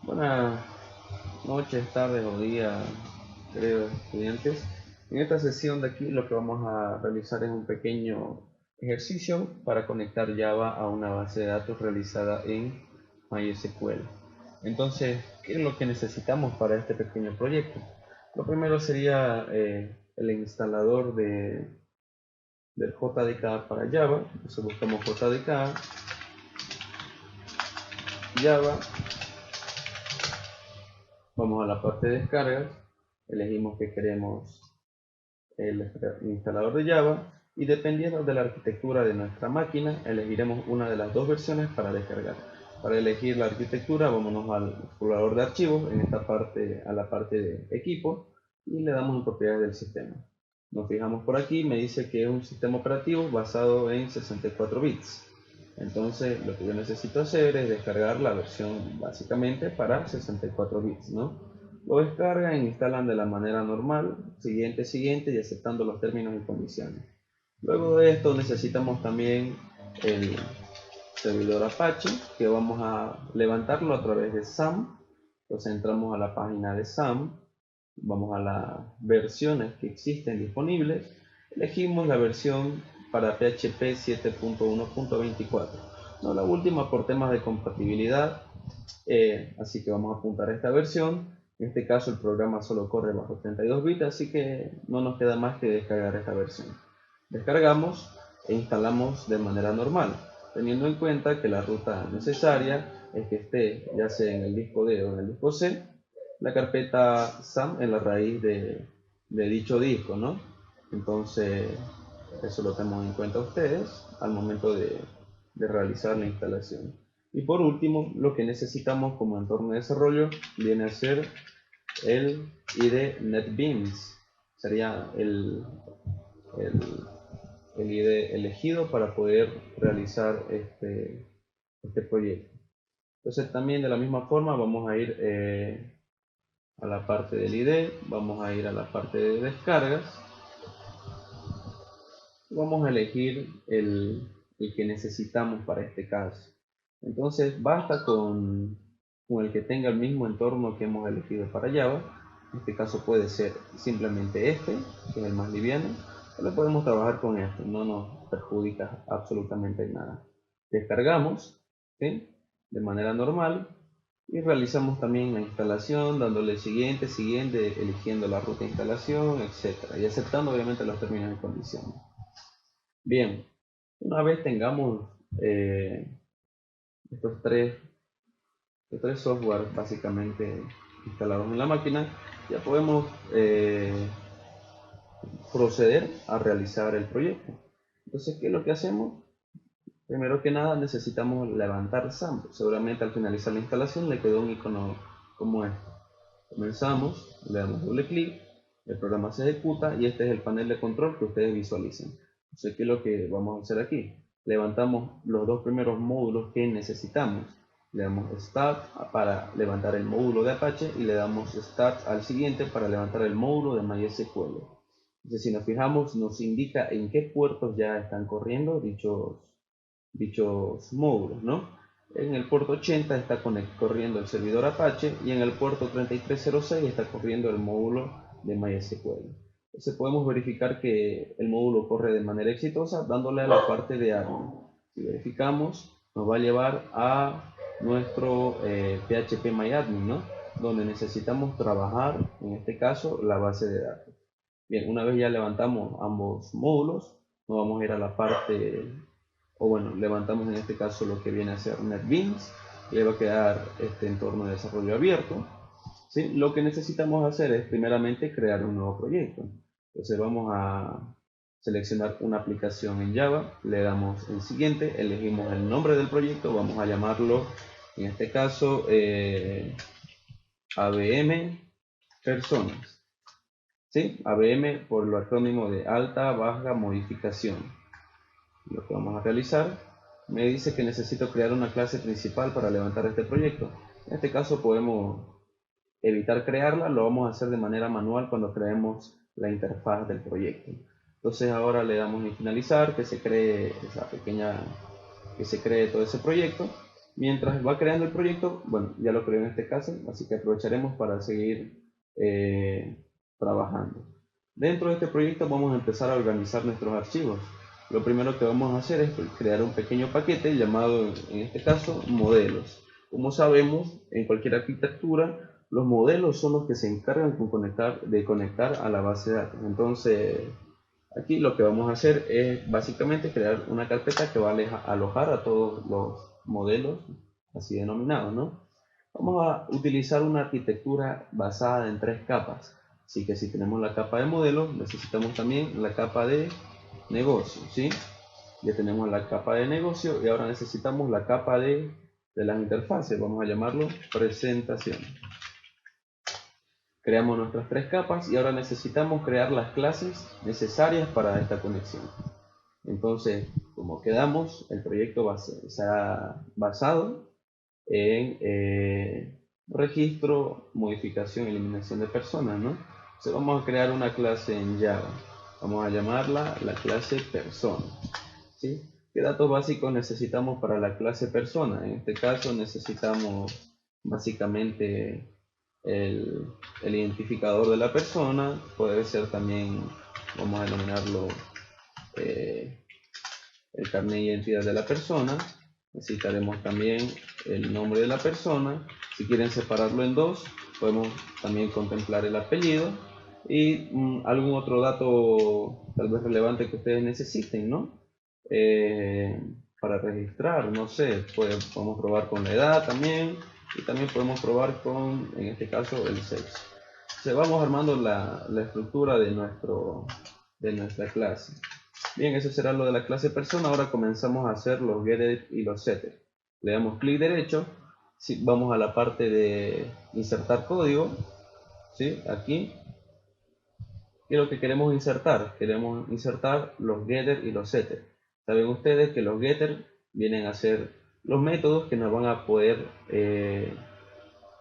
Buenas noches, tardes o días, queridos estudiantes. En esta sesión de aquí lo que vamos a realizar es un pequeño ejercicio para conectar Java a una base de datos realizada en MySQL. Entonces, ¿qué es lo que necesitamos para este pequeño proyecto? Lo primero sería el instalador del JDK para Java. Entonces buscamos JDK, Java. Vamos a la parte de descargas, elegimos que queremos el instalador de Java y dependiendo de la arquitectura de nuestra máquina elegiremos una de las dos versiones para descargar. Para elegir la arquitectura vámonos al explorador de archivos, en esta parte a la parte de equipo y le damos en propiedades del sistema. Nos fijamos por aquí, me dice que es un sistema operativo basado en 64 bits. Entonces lo que yo necesito hacer es descargar la versión básicamente para 64 bits, ¿no? Lo descargan, instalan de la manera normal, siguiente y aceptando los términos y condiciones. Luego de esto necesitamos también el servidor Apache, que vamos a levantarlo a través de SAM. Entonces entramos a la página de SAM, vamos a las versiones que existen disponibles, elegimos la versión para PHP 7.1.24, no la última por temas de compatibilidad, así que vamos a apuntar a esta versión. En este caso el programa solo corre bajo 32 bits, así que no nos queda más que descargar esta versión. Descargamos e instalamos de manera normal, teniendo en cuenta que la ruta necesaria es que esté ya sea en el disco D o en el disco C, la carpeta SAM en la raíz de dicho disco, ¿no? Entonces, eso lo tenemos en cuenta ustedes al momento de realizar la instalación. Y por último, lo que necesitamos como entorno de desarrollo viene a ser el IDE NetBeans. Sería el, el IDE elegido para poder realizar este proyecto. Entonces también de la misma forma vamos a ir a la parte del IDE, vamos a ir a la parte de descargas, vamos a elegir el que necesitamos para este caso. Entonces basta con el que tenga el mismo entorno que hemos elegido para Java. En este caso puede ser simplemente este, que es el más liviano, o le podemos trabajar con este, no nos perjudica absolutamente nada. Descargamos, ¿sí?, de manera normal y realizamos también la instalación dándole siguiente, eligiendo la ruta de instalación, etc. Y aceptando obviamente los términos y condiciones. Bien, una vez tengamos estos tres software básicamente instalados en la máquina, ya podemos proceder a realizar el proyecto. Entonces, ¿qué es lo que hacemos? Primero que nada necesitamos levantar SAM. Seguramente al finalizar la instalación le quedó un icono como este. Comenzamos, le damos doble clic, el programa se ejecuta y este es el panel de control que ustedes visualizan. Entonces, ¿qué es lo que vamos a hacer aquí? Levantamos los dos primeros módulos que necesitamos. Le damos Start para levantar el módulo de Apache y le damos Start al siguiente para levantar el módulo de MySQL. Entonces, si nos fijamos, nos indica en qué puertos ya están corriendo dichos módulos, ¿no? En el puerto 80 está corriendo el servidor Apache y en el puerto 3306 está corriendo el módulo de MySQL. Entonces podemos verificar que el módulo corre de manera exitosa dándole a la parte de admin. Si verificamos, nos va a llevar a nuestro PHP MyAdmin, ¿no?, donde necesitamos trabajar, en este caso, la base de datos. Bien, una vez ya levantamos ambos módulos, nos vamos a ir a la parte, o bueno, levantamos en este caso lo que viene a ser NetBeans, le va a quedar este entorno de desarrollo abierto, ¿sí? Lo que necesitamos hacer es primeramente crear un nuevo proyecto. Entonces vamos a seleccionar una aplicación en Java, le damos en siguiente, elegimos el nombre del proyecto, vamos a llamarlo en este caso ABM Personas. ¿Sí? ABM por lo acrónimo de alta, baja, modificación. Lo que vamos a realizar, me dice que necesito crear una clase principal para levantar este proyecto. En este caso podemos evitar crearla, lo vamos a hacer de manera manual cuando creemos la interfaz del proyecto. Entonces ahora le damos en finalizar, que se cree esa pequeña, que se cree todo ese proyecto. Mientras va creando el proyecto, bueno, ya lo creó en este caso, así que aprovecharemos para seguir trabajando. Dentro de este proyecto vamos a empezar a organizar nuestros archivos. Lo primero que vamos a hacer es crear un pequeño paquete llamado, en este caso, modelos. Como sabemos, en cualquier arquitectura, los modelos son los que se encargan de conectar a la base de datos. Entonces, aquí lo que vamos a hacer es básicamente crear una carpeta que va a alojar a todos los modelos así denominados, ¿no? Vamos a utilizar una arquitectura basada en 3 capas. Así que si tenemos la capa de modelo, necesitamos también la capa de negocio, ¿sí? Ya tenemos la capa de negocio y ahora necesitamos la capa de las interfaces. Vamos a llamarlo presentación. Creamos nuestras 3 capas y ahora necesitamos crear las clases necesarias para esta conexión. Entonces, como quedamos, el proyecto será basado en registro, modificación, eliminación de personas, ¿no? Entonces vamos a crear una clase en Java. Vamos a llamarla la clase persona, ¿sí? ¿Qué datos básicos necesitamos para la clase persona? En este caso necesitamos básicamente el identificador de la persona, puede ser también, vamos a denominarlo el carnet de identidad de la persona. Necesitaremos también el nombre de la persona. Si quieren separarlo en dos, podemos también contemplar el apellido y algún otro dato tal vez relevante que ustedes necesiten, ¿no? Para registrar, no sé, podemos probar con la edad también y también podemos probar con, en este caso, el sexo. Entonces vamos armando la estructura de nuestra clase. Bien, eso será lo de la clase persona. Ahora comenzamos a hacer los getter y los setter. Le damos clic derecho. Si vamos a la parte de insertar código, ¿sí? Aquí. ¿Qué es lo que queremos insertar? Queremos insertar los getter y los setter. Saben ustedes que los getter vienen a ser los métodos que nos van a poder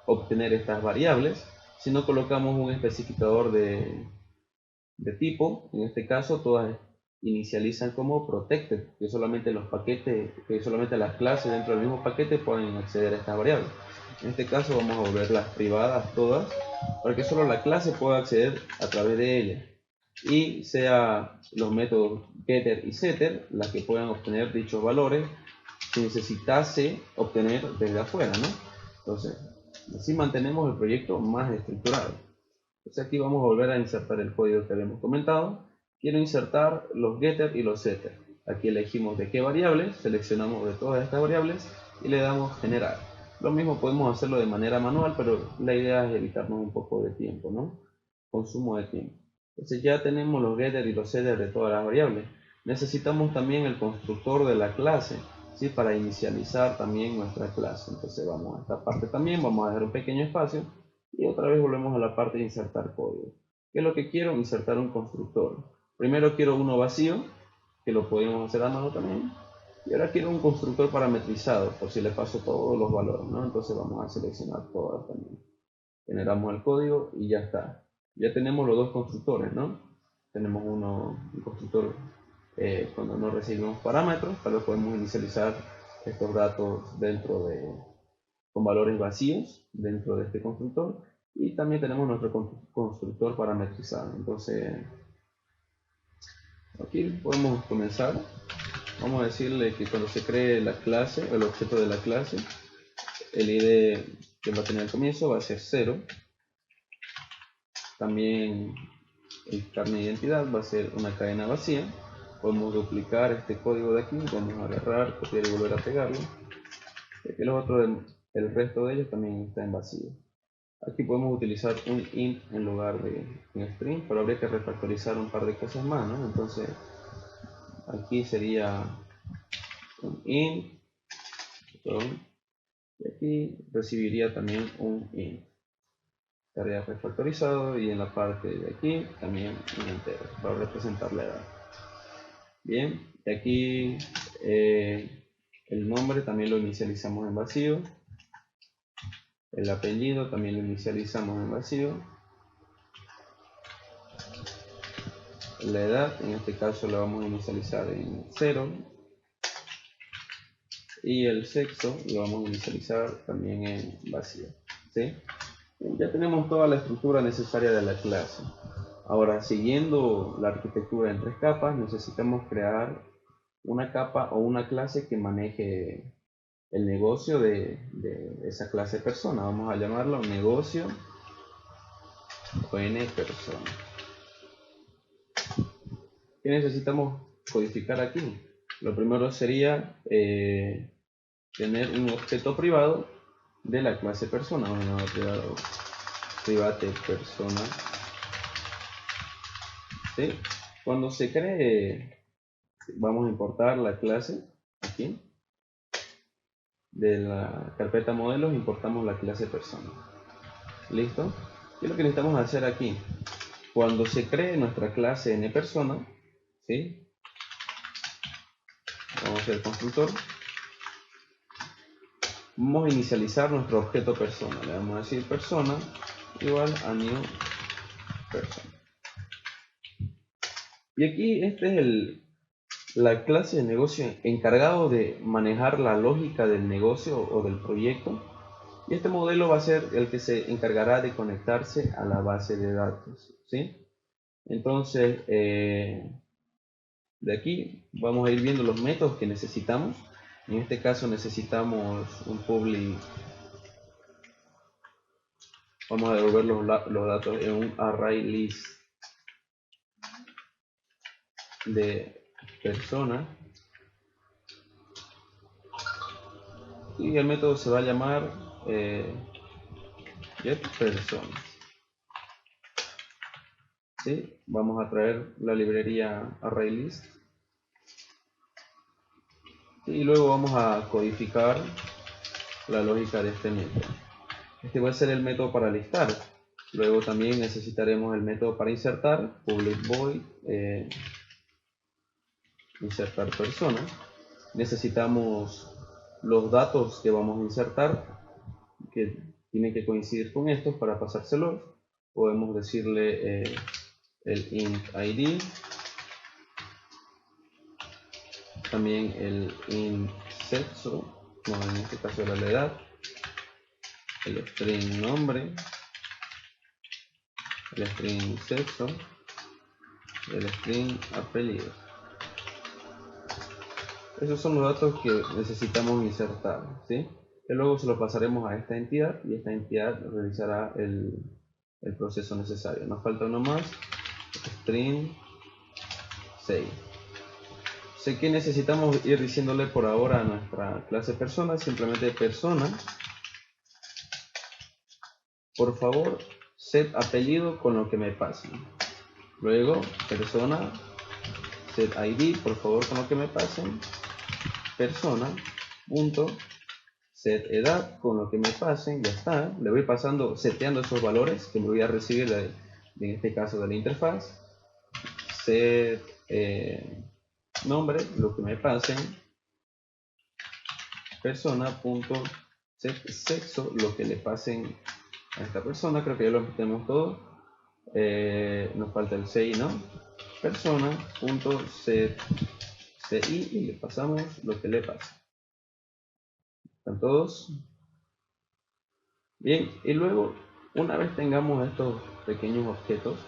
obtener estas variables. Si no colocamos un especificador de tipo, en este caso todas inicializan como protected, que solamente los paquetes, que solamente las clases dentro del mismo paquete pueden acceder a estas variables. En este caso vamos a volverlas privadas todas, para que solo la clase pueda acceder a través de ellas. Y sea los métodos getter y setter las que puedan obtener dichos valores si necesitase obtener desde afuera, ¿no? Entonces, así mantenemos el proyecto más estructurado. Entonces aquí vamos a volver a insertar el código que habíamos comentado. Quiero insertar los getter y los setter. Aquí elegimos de qué variables, seleccionamos de todas estas variables y le damos generar. Lo mismo podemos hacerlo de manera manual, pero la idea es evitarnos un poco de tiempo, ¿no? Consumo de tiempo. Entonces ya tenemos los getter y los setter de todas las variables. Necesitamos también el constructor de la clase, ¿sí? Para inicializar también nuestra clase. Entonces vamos a esta parte también, vamos a dejar un pequeño espacio y otra vez volvemos a la parte de insertar código. ¿Qué es lo que quiero? Insertar un constructor. Primero quiero uno vacío, que lo podemos hacer a mano también. Y ahora quiero un constructor parametrizado, por si le paso todos los valores, ¿no? Entonces vamos a seleccionar todas también. Generamos el código y ya está. Ya tenemos los dos constructores, ¿no? Tenemos un constructor cuando no recibimos parámetros, tal vez podemos inicializar estos datos con valores vacíos dentro de este constructor, y también tenemos nuestro constructor parametrizado. Entonces aquí podemos comenzar. Vamos a decirle que cuando se cree la clase, el objeto de la clase, el ID que va a tener al comienzo va a ser 0. También el carnet de identidad va a ser una cadena vacía. Podemos duplicar este código de aquí, vamos a agarrar, copiar y volver a pegarlo. Y aquí el resto de ellos también está en vacío. Aquí podemos utilizar un int en lugar de un string, pero habría que refactorizar un par de cosas más, ¿no? Entonces aquí sería un int, y aquí recibiría también un int. Estaría refactorizado y en la parte de aquí también un entero para representar la edad. Bien, y aquí el nombre también lo inicializamos en vacío. El apellido también lo inicializamos en vacío. La edad, en este caso la vamos a inicializar en 0. y el sexo lo vamos a inicializar también en vacío, ¿sí? Ya tenemos toda la estructura necesaria de la clase. Ahora, siguiendo la arquitectura en 3 capas, necesitamos crear una capa o una clase que maneje el negocio de esa clase persona. Vamos a llamarlo negocio o n persona. ¿Qué necesitamos codificar aquí? Lo primero sería tener un objeto privado de la clase persona. Vamos a llamar privado private persona. ¿Sí? Cuando se cree, vamos a importar la clase aquí. De la carpeta modelos importamos la clase persona. ¿Listo? ¿Qué es lo que necesitamos hacer aquí? Cuando se cree nuestra clase n persona, ¿sí? Vamos a hacer el constructor. Vamos a inicializar nuestro objeto persona. Le vamos a decir persona igual a new persona. Y aquí este es la clase de negocio encargado de manejar la lógica del negocio o del proyecto. Y este modelo va a ser el que se encargará de conectarse a la base de datos, ¿sí? Entonces, de aquí vamos a ir viendo los métodos que necesitamos. En este caso necesitamos un public. Vamos a devolver los datos en un array list de persona. Y el método se va a llamar getPersona. ¿Sí? Vamos a traer la librería ArrayList y luego vamos a codificar la lógica de este método. Este va a ser el método para listar. Luego también necesitaremos el método para insertar, public void insertar persona. Necesitamos los datos que vamos a insertar, que tienen que coincidir con estos para pasárselos. Podemos decirle el int id, también el int sexo, no, en este caso era la edad, el string nombre, el string sexo, el string apellido. Esos son los datos que necesitamos insertar, ¿sí? Y luego se lo pasaremos a esta entidad y esta entidad realizará el proceso necesario. Nos falta uno más, string 6. Sé que necesitamos ir diciéndole por ahora a nuestra clase persona, simplemente persona. Por favor, set apellido con lo que me pasen. Luego, persona, set id, por favor, con lo que me pasen. Persona, punto, set edad, con lo que me pasen, ya está. Le voy pasando, seteando esos valores que me voy a recibir, en este caso de la interfaz. Set nombre, lo que me pasen. Persona, punto, set sexo, lo que le pasen a esta persona. Creo que ya lo tenemos todo. Nos falta el CI, ¿no? Persona, punto, set CI y le pasamos lo que le pasa. ¿Están todos? Bien, y luego, una vez tengamos estos pequeños objetos,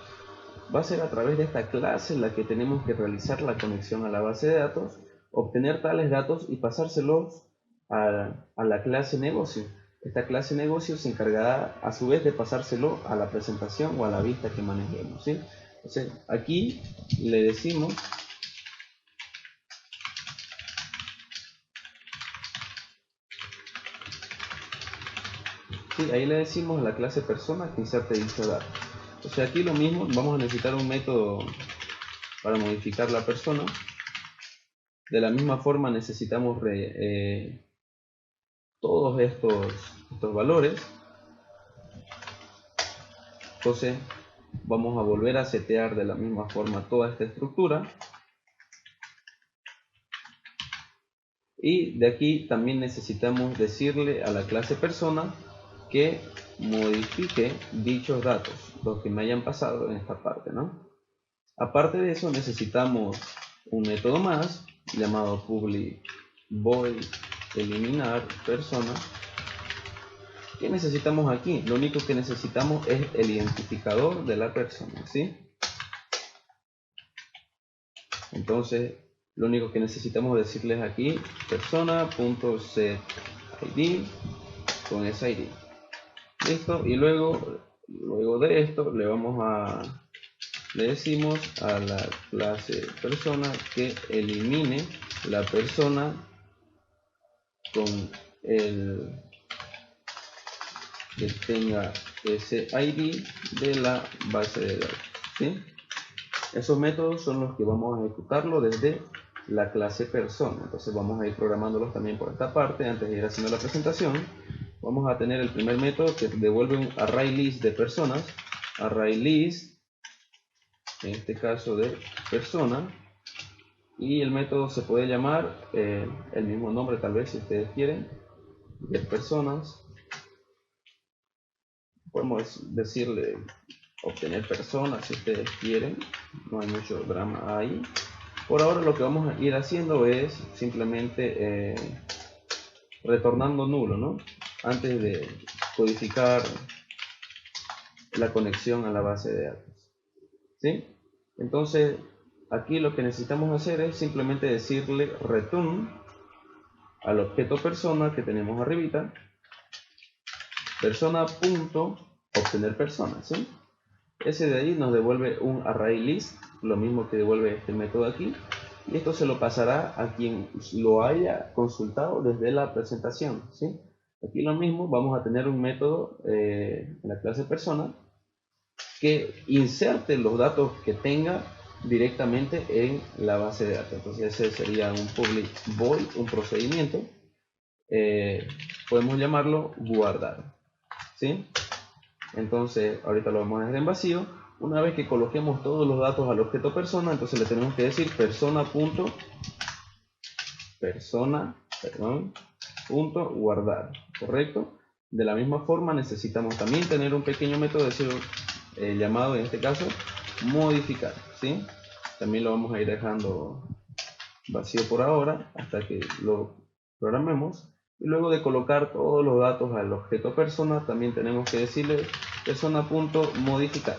va a ser a través de esta clase la que tenemos que realizar la conexión a la base de datos, obtener tales datos y pasárselos a la clase negocio. Esta clase negocio se encargará a su vez de pasárselo a la presentación o a la vista que manejemos, ¿sí? Entonces, aquí le decimos sí, ahí le decimos a la clase persona que inserte dicho dato. O sea, aquí lo mismo, vamos a necesitar un método para modificar la persona. De la misma forma necesitamos todos estos valores. Entonces vamos a volver a setear de la misma forma toda esta estructura. Y de aquí también necesitamos decirle a la clase persona que modifique dichos datos, los que me hayan pasado en esta parte, ¿no? Aparte de eso necesitamos un método más llamado public void eliminar persona. ¿Qué necesitamos aquí? Lo único que necesitamos es el identificador de la persona, ¿sí? Entonces, lo único que necesitamos decirles aquí, persona.setID con ese ID. Listo, y luego de esto le decimos a la clase persona que elimine la persona con el que tenga ese ID de la base de datos, ¿sí? Esos métodos son los que vamos a ejecutarlo desde la clase persona. Entonces vamos a ir programándolos también por esta parte. Antes de ir haciendo la presentación, vamos a tener el primer método que devuelve un array list de personas. Array list, en este caso de persona. Y el método se puede llamar el mismo nombre, tal vez, si ustedes quieren, de personas. Podemos decirle obtener personas si ustedes quieren, no hay mucho drama ahí. Por ahora lo que vamos a ir haciendo es simplemente retornando nulo, ¿no? Antes de codificar la conexión a la base de datos, ¿sí? Entonces aquí lo que necesitamos hacer es simplemente decirle return al objeto persona que tenemos arribita, persona.obtener personas, ¿sí? Ese de ahí nos devuelve un array list, lo mismo que devuelve este método aquí, y esto se lo pasará a quien lo haya consultado desde la presentación, ¿sí? Aquí lo mismo, vamos a tener un método en la clase persona que inserte los datos que tenga directamente en la base de datos. Entonces ese sería un public void, un procedimiento, podemos llamarlo guardar, ¿sí? Entonces ahorita lo vamos a dejar en vacío. Una vez que coloquemos todos los datos al objeto persona, entonces le tenemos que decir guardar, ¿correcto? De la misma forma necesitamos también tener un pequeño método llamado en este caso modificar, ¿sí? También lo vamos a ir dejando vacío por ahora hasta que lo programemos. Y luego de colocar todos los datos al objeto persona, también tenemos que decirle persona.modificar.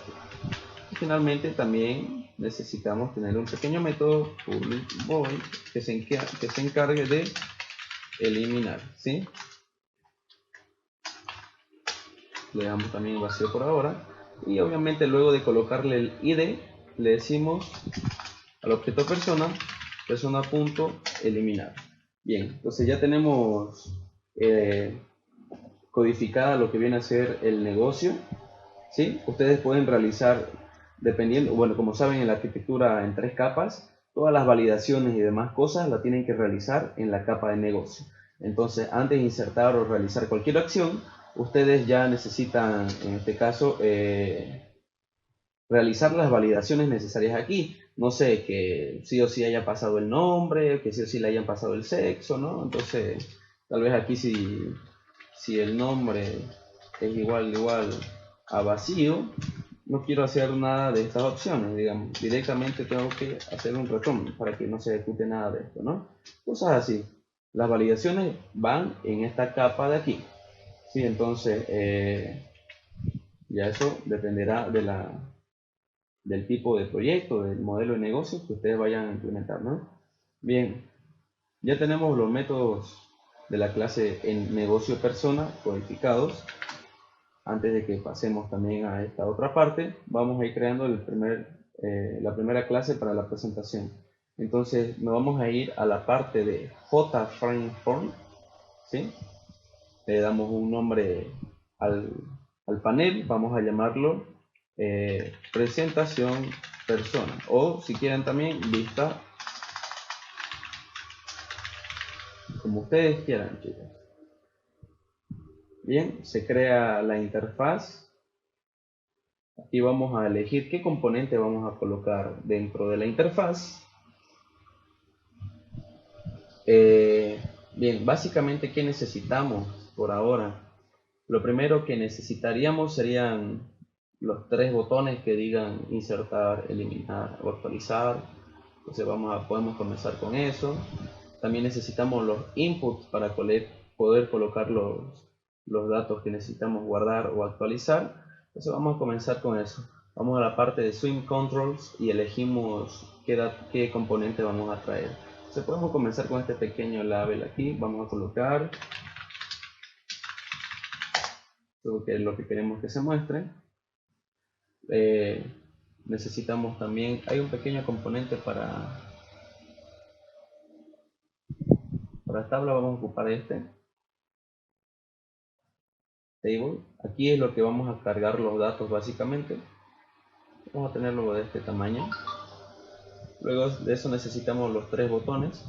Y finalmente también necesitamos tener un pequeño método public void que se encargue de eliminar, ¿sí? Le dejamos también vacío por ahora. Y obviamente luego de colocarle el ID, le decimos al objeto persona.eliminar. Bien, entonces ya tenemos codificada lo que viene a ser el negocio, ¿sí? Ustedes pueden realizar, dependiendo, bueno, como saben en la arquitectura en 3 capas, todas las validaciones y demás cosas la tienen que realizar en la capa de negocio. Entonces, antes de insertar o realizar cualquier acción, ustedes ya necesitan, en este caso, realizar las validaciones necesarias aquí. No sé, que sí o sí haya pasado el nombre, que sí o sí le hayan pasado el sexo, ¿no? Entonces, tal vez aquí si el nombre es igual a vacío, no quiero hacer nada de estas opciones, digamos, directamente tengo que hacer un retorno para que no se ejecute nada de esto, ¿no? Cosas así. Las validaciones van en esta capa de aquí, ¿sí? Entonces, ya eso dependerá del tipo de proyecto, del modelo de negocio que ustedes vayan a implementar, ¿no? Bien, ya tenemos los métodos de la clase en negocio persona codificados. Antes de que pasemos también a esta otra parte, vamos a ir creando la primera clase para la presentación. Entonces nos vamos a ir a la parte de JFrameForm, ¿sí? Le damos un nombre al panel, vamos a llamarlo presentación persona, o si quieren también vista, como ustedes quieran, chicos. Bien, se crea la interfaz. Aquí vamos a elegir qué componente vamos a colocar dentro de la interfaz. Bien, básicamente, ¿qué necesitamos por ahora? Lo primero que necesitaríamos serían los 3 botones que digan insertar, eliminar o actualizar. Entonces podemos comenzar con eso. También necesitamos los inputs para poder colocar los datos que necesitamos guardar o actualizar. Entonces vamos a comenzar con eso. Vamos a la parte de Swim Controls y elegimos qué componente vamos a traer. Entonces podemos comenzar con este pequeño label aquí. Vamos a colocar lo que queremos que se muestre. Necesitamos también, hay un pequeño componente para tabla, vamos a ocupar este table. Aquí es lo que vamos a cargar los datos básicamente. Vamos a tenerlo de este tamaño. Luego de eso necesitamos los 3 botones.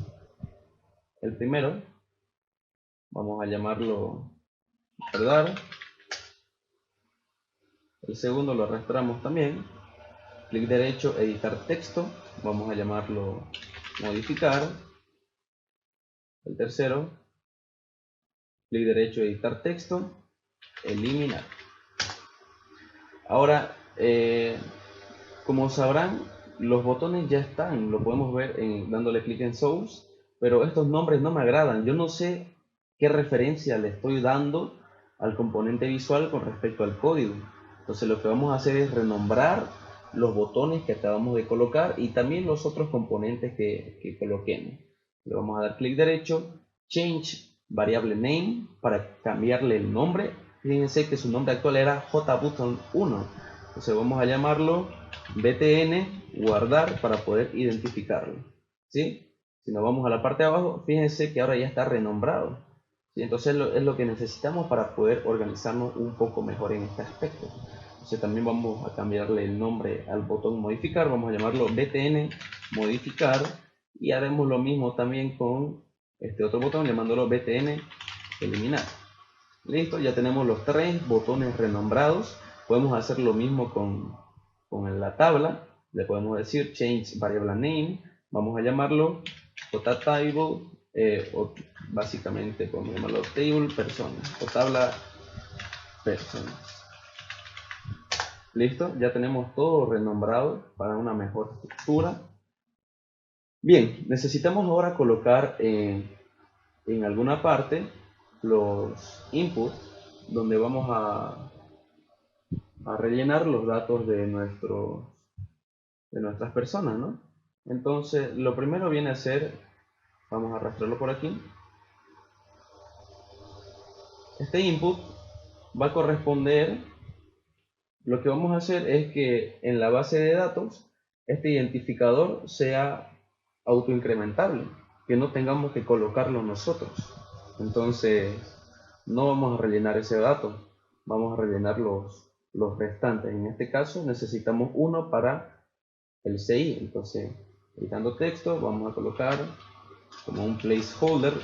El primero vamos a llamarlo guardar. El segundo lo arrastramos también. Clic derecho, editar texto. Vamos a llamarlo modificar. El tercero, clic derecho, editar texto, eliminar. Ahora, como sabrán, los botones ya están, lo podemos ver dándole clic en Source, pero estos nombres no me agradan. Yo no sé qué referencia le estoy dando al componente visual con respecto al código. Entonces lo que vamos a hacer es renombrar los botones que acabamos de colocar y también los otros componentes que coloquemos. Le vamos a dar clic derecho, change variable name para cambiarle el nombre. Fíjense que su nombre actual era JButton1. Entonces vamos a llamarlo btn guardar para poder identificarlo. ¿Sí? Si nos vamos a la parte de abajo, fíjense que ahora ya está renombrado. ¿Sí? Entonces es lo que necesitamos para poder organizarnos un poco mejor en este aspecto. Entonces también vamos a cambiarle el nombre al botón modificar. Vamos a llamarlo btn modificar. Y haremos lo mismo también con este otro botón, llamándolo btn eliminar. Listo, ya tenemos los 3 botones renombrados. Podemos hacer lo mismo con la tabla. Le podemos decir change variable name. Vamos a llamarlo jtable, o básicamente podemos llamarlo table personas o tabla personas. Listo, ya tenemos todo renombrado para una mejor estructura. Bien, necesitamos ahora colocar en alguna parte los inputs donde vamos a rellenar los datos de nuestras personas, ¿no? Entonces, lo primero viene a ser, vamos a arrastrarlo por aquí. Este input va a corresponder, lo que vamos a hacer es que en la base de datos, este identificador sea autoincrementable, que no tengamos que colocarlo nosotros. Entonces, no vamos a rellenar ese dato, vamos a rellenar los restantes. En este caso necesitamos uno para el CI. Entonces, editando texto, vamos a colocar como un placeholder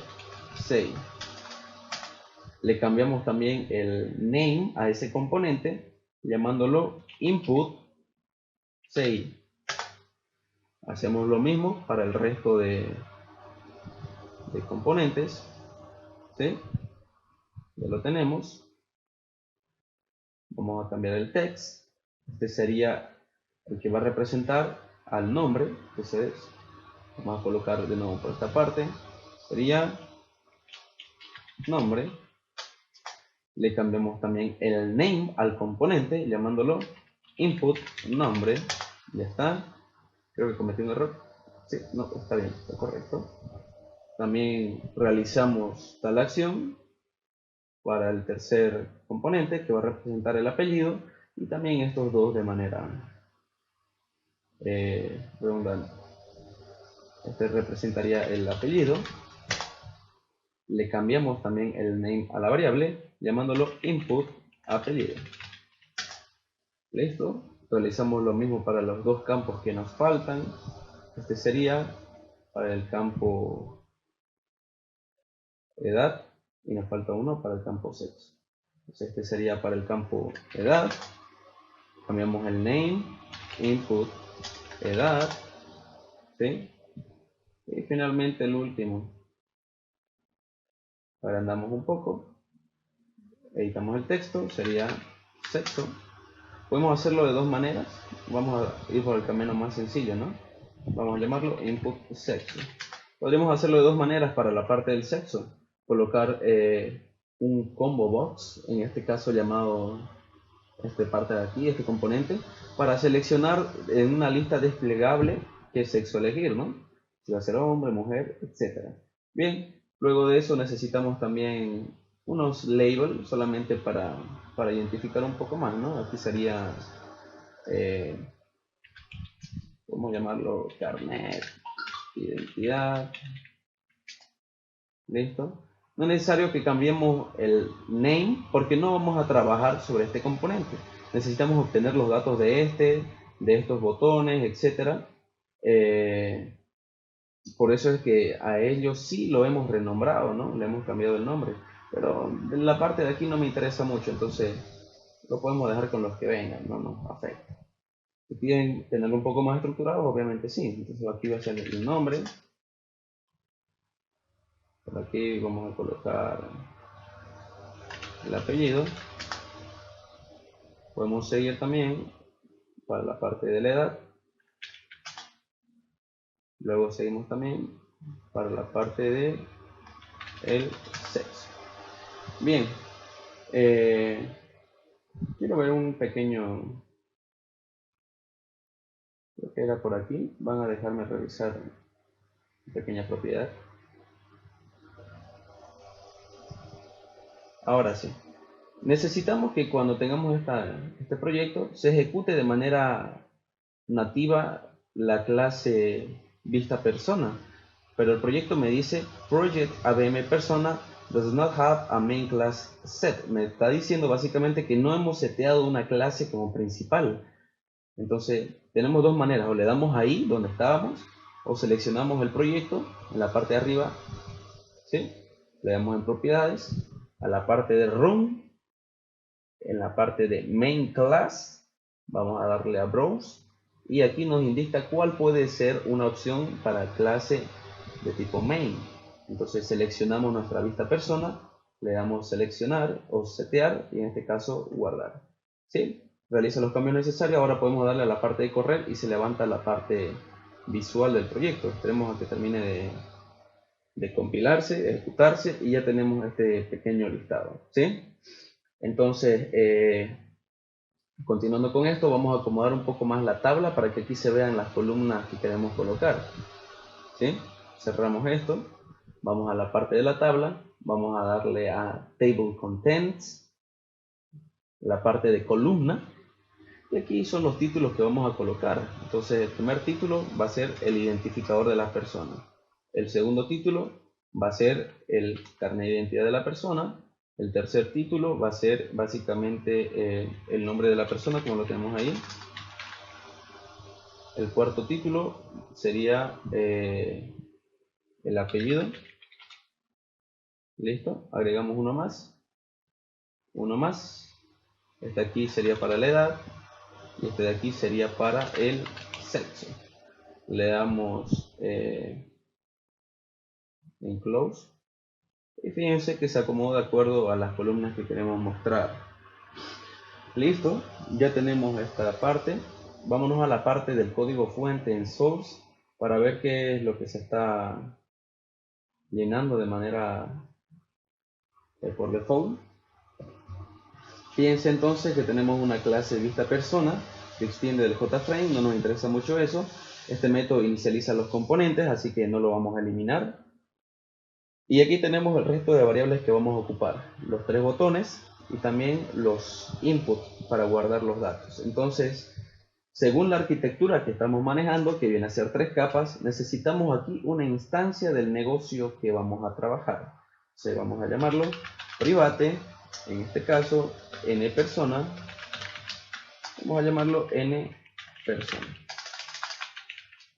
CI. Le cambiamos también el name a ese componente, llamándolo input CI. Hacemos lo mismo para el resto de componentes. ¿Sí? Ya lo tenemos. Vamos a cambiar el text. Este sería el que va a representar al nombre. Entonces vamos a colocar de nuevo por esta parte. Sería nombre. Le cambiamos también el name al componente, llamándolo input nombre. Ya está. Creo que cometí un error. Sí, no, está bien, está correcto. También realizamos tal acción para el tercer componente que va a representar el apellido, y también estos dos de manera redundante. Este representaría el apellido. Le cambiamos también el name a la variable, llamándolo input apellido. Listo. Realizamos lo mismo para los dos campos que nos faltan. Este sería para el campo edad y nos falta uno para el campo sexo. Entonces este sería para el campo edad. Cambiamos el name, input, edad, ¿sí? Y finalmente el último. Agrandamos un poco, editamos el texto, sería sexo. Podemos hacerlo de dos maneras. Vamos a ir por el camino más sencillo, ¿no? Vamos a llamarlo input sexo. Podríamos hacerlo de dos maneras para la parte del sexo. Colocar un combo box, en este caso llamado esta parte de aquí, este componente, para seleccionar en una lista desplegable qué sexo elegir, ¿no? Si va a ser hombre, mujer, etc. Bien, luego de eso necesitamos también unos labels solamente para identificar un poco más, ¿no? Aquí sería, ¿cómo llamarlo? Carnet, identidad, listo. No es necesario que cambiemos el name porque no vamos a trabajar sobre este componente. Necesitamos obtener los datos de estos botones, etc. Por eso es que a ellos sí lo hemos renombrado, ¿no? Le hemos cambiado el nombre. Pero en la parte de aquí no me interesa mucho, entonces lo podemos dejar con los que vengan, no nos afecta. Si quieren tenerlo un poco más estructurado, obviamente sí. Entonces aquí va a ser el nombre. Por aquí vamos a colocar el apellido. Podemos seguir también para la parte de la edad. Luego seguimos también para la parte de el sexo. Bien, quiero ver un pequeño, creo que era por aquí. Van a dejarme revisar una pequeña propiedad. Ahora sí. Necesitamos que cuando tengamos este proyecto se ejecute de manera nativa la clase vista persona, pero el proyecto me dice project ABM persona does not have a main class set. Me está diciendo básicamente que no hemos seteado una clase como principal. Entonces tenemos dos maneras: o le damos ahí donde estábamos, o seleccionamos el proyecto en la parte de arriba, ¿sí? Le damos en propiedades, a la parte de run, en la parte de main class, vamos a darle a browse y aquí nos indica cuál puede ser una opción para clase de tipo main. Entonces seleccionamos nuestra vista persona, le damos seleccionar o setear y en este caso guardar. ¿Sí? Realiza los cambios necesarios. Ahora podemos darle a la parte de correr y se levanta la parte visual del proyecto. Esperemos a que termine de compilarse, ejecutarse y ya tenemos este pequeño listado. ¿Sí? Entonces, continuando con esto, vamos a acomodar un poco más la tabla para que aquí se vean las columnas que queremos colocar. ¿Sí? Cerramos esto, vamos a la parte de la tabla, vamos a darle a Table Contents, la parte de columna, y aquí son los títulos que vamos a colocar. Entonces el primer título va a ser el identificador de la persona, el segundo título va a ser el carnet de identidad de la persona, el tercer título va a ser básicamente el nombre de la persona, como lo tenemos ahí. El cuarto título sería el apellido. Listo, agregamos uno más. Este aquí sería para la edad y este de aquí sería para el sexo. Le damos en close y fíjense que se acomoda de acuerdo a las columnas que queremos mostrar. Listo, ya tenemos esta parte. Vámonos a la parte del código fuente en source para ver qué es lo que se está llenando de manera por default. Fíjense entonces que tenemos una clase vista persona que extiende del JFrame, no nos interesa mucho eso. Este método inicializa los componentes, así que no lo vamos a eliminar. Y aquí tenemos el resto de variables que vamos a ocupar, los tres botones y también los inputs para guardar los datos. Entonces, según la arquitectura que estamos manejando, que viene a ser 3 capas, necesitamos aquí una instancia del negocio que vamos a trabajar. Entonces vamos a llamarlo private, en este caso n persona, vamos a llamarlo n persona.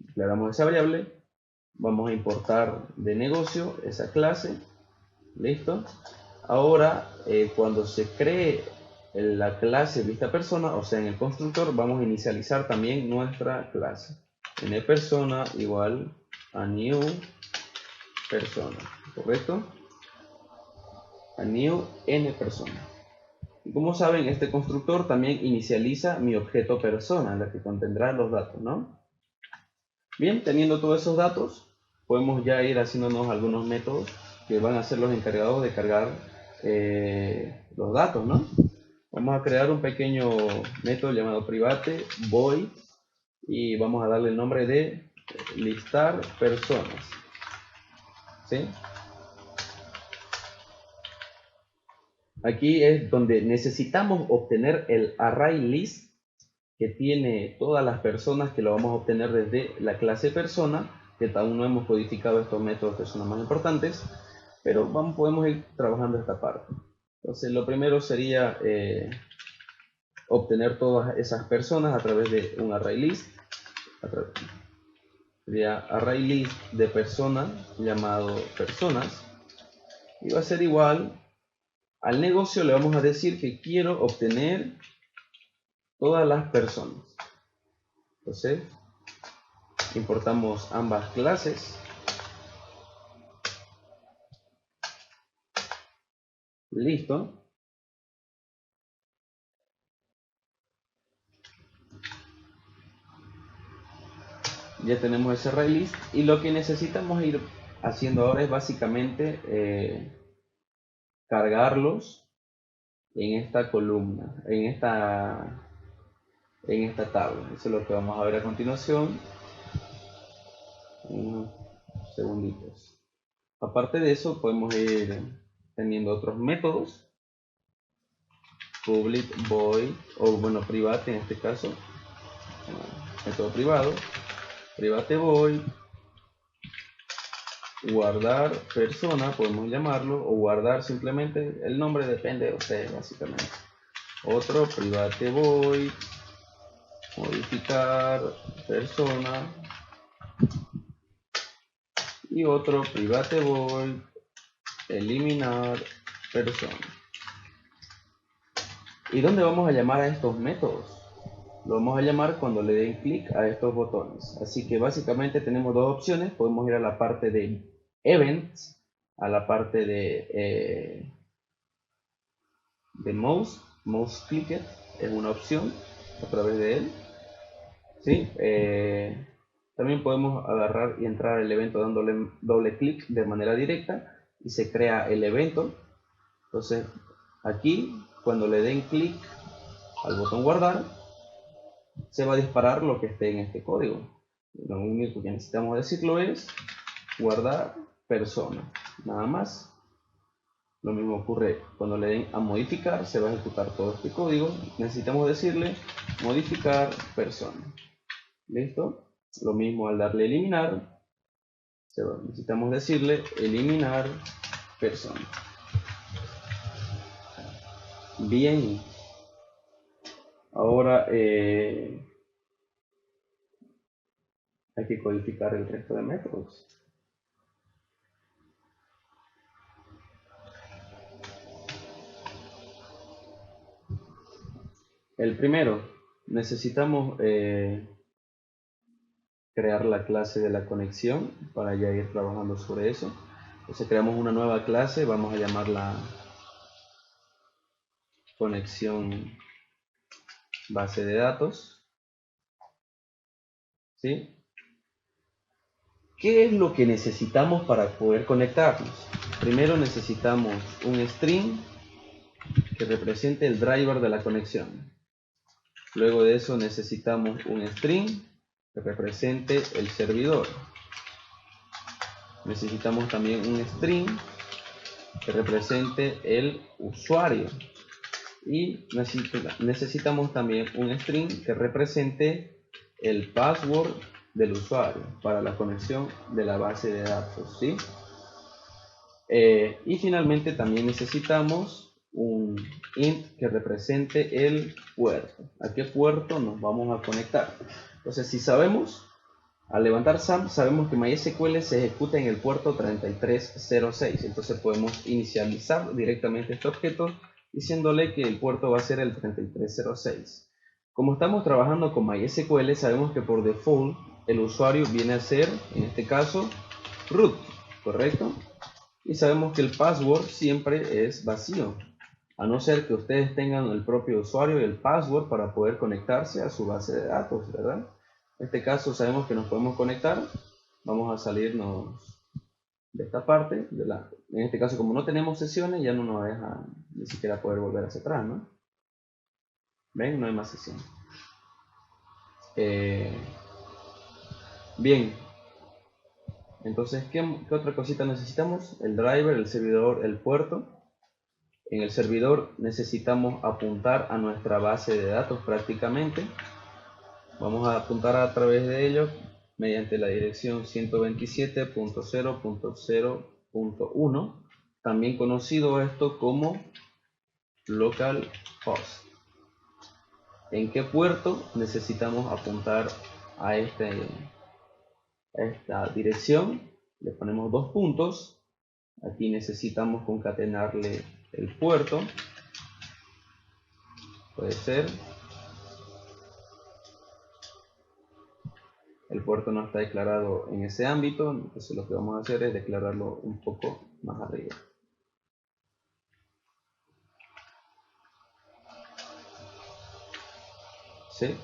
Declaramos esa variable, vamos a importar de negocio esa clase, listo. Ahora cuando se cree la clase vista persona, o sea en el constructor, vamos a inicializar también nuestra clase. N persona igual a new persona, ¿correcto? A new n persona. Y como saben, este constructor también inicializa mi objeto persona, la que contendrá los datos, ¿no? Bien, teniendo todos esos datos, podemos ya ir haciéndonos algunos métodos que van a ser los encargados de cargar los datos, ¿no? Vamos a crear un pequeño método llamado private void y vamos a darle el nombre de listar personas, ¿sí? Aquí es donde necesitamos obtener el array list que tiene todas las personas, que lo vamos a obtener desde la clase persona, que aún no hemos codificado estos métodos que son los más importantes, pero podemos ir trabajando esta parte. Entonces lo primero sería obtener todas esas personas a través de un array list. Sería array list de personas llamado personas, y va a ser igual al negocio. Le vamos a decir que quiero obtener todas las personas. Entonces importamos ambas clases. Listo. Ya tenemos ese array list, y lo que necesitamos ir haciendo ahora es básicamente cargarlos en esta columna, en esta tabla. Eso es lo que vamos a ver a continuación. Unos segunditos. Aparte de eso, podemos ir teniendo otros métodos. Public void, o bueno, private en este caso, método privado, private void, guardar persona, podemos llamarlo, o guardar simplemente el nombre, depende de ustedes básicamente. Otro private void, modificar persona, y otro private void, eliminar persona. ¿Y dónde vamos a llamar a estos métodos? Lo vamos a llamar cuando le den clic a estos botones. Así que básicamente tenemos dos opciones. Podemos ir a la parte de events, a la parte de mouse clicked, es una opción a través de él. ¿Sí? También podemos agarrar y entrar al evento dándole doble clic de manera directa y se crea el evento. Entonces aquí, cuando le den clic al botón guardar, se va a disparar lo que esté en este código. Lo único que necesitamos decirlo es guardar persona, nada más. Lo mismo ocurre cuando le den a modificar, se va a ejecutar todo este código. Necesitamos decirle modificar persona. ¿Listo? Lo mismo al darle eliminar, necesitamos decirle eliminar persona. Bien. Ahora hay que codificar el resto de métodos. El primero, necesitamos crear la clase de la conexión para ya ir trabajando sobre eso. Entonces creamos una nueva clase, vamos a llamarla conexión base de datos. ¿Sí? ¿Qué es lo que necesitamos para poder conectarnos? Primero necesitamos un string que represente el driver de la conexión. Luego de eso necesitamos un string que represente el servidor. Necesitamos también un string que represente el usuario. Y necesitamos también un string que represente el password del usuario para la conexión de la base de datos, ¿sí? Y finalmente también necesitamos un int que represente el puerto. ¿A qué puerto nos vamos a conectar? Entonces, si sabemos, al levantar SAM, sabemos que MySQL se ejecuta en el puerto 3306. Entonces podemos inicializar directamente este objeto diciéndole que el puerto va a ser el 3306. Como estamos trabajando con MySQL, sabemos que por default el usuario viene a ser, en este caso, root, ¿correcto? Y sabemos que el password siempre es vacío, a no ser que ustedes tengan el propio usuario y el password para poder conectarse a su base de datos, ¿verdad? En este caso sabemos que nos podemos conectar Vamos a salirnos de esta parte. En este caso, como no tenemos sesiones, ya no nos deja ni siquiera poder volver hacia atrás, ¿no? ¿Ven? No hay más sesiones. Bien. Entonces, ¿qué otra cosita necesitamos? El driver, el servidor, el puerto. En el servidor necesitamos apuntar a nuestra base de datos prácticamente. Vamos a apuntar a través de ello mediante la dirección 127.0.0.1, también conocido esto como localhost. ¿En qué puerto necesitamos apuntar a esta dirección? Le ponemos 2 puntos. Aquí necesitamos concatenarle el puerto. Puede ser. El puerto no está declarado en ese ámbito, entonces lo que vamos a hacer es declararlo un poco más arriba. ¿Sí?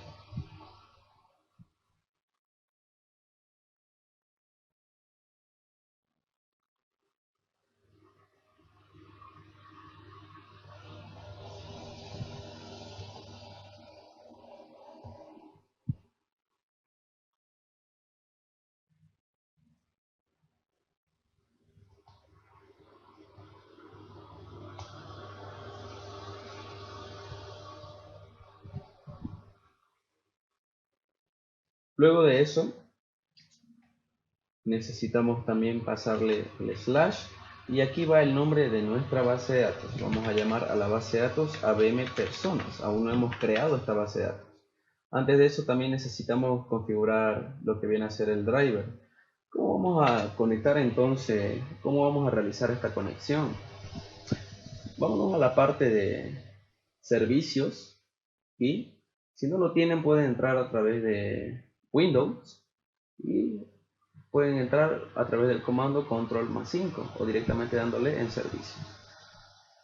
Luego de eso, necesitamos también pasarle el slash y aquí va el nombre de nuestra base de datos. Vamos a llamar a la base de datos ABM personas. Aún no hemos creado esta base de datos. Antes de eso también necesitamos configurar lo que viene a ser el driver. ¿Cómo vamos a conectar entonces? ¿Cómo vamos a realizar esta conexión? Vámonos a la parte de servicios y si no lo tienen pueden entrar a través de Windows y pueden entrar a través del comando control más 5 o directamente dándole en servicios.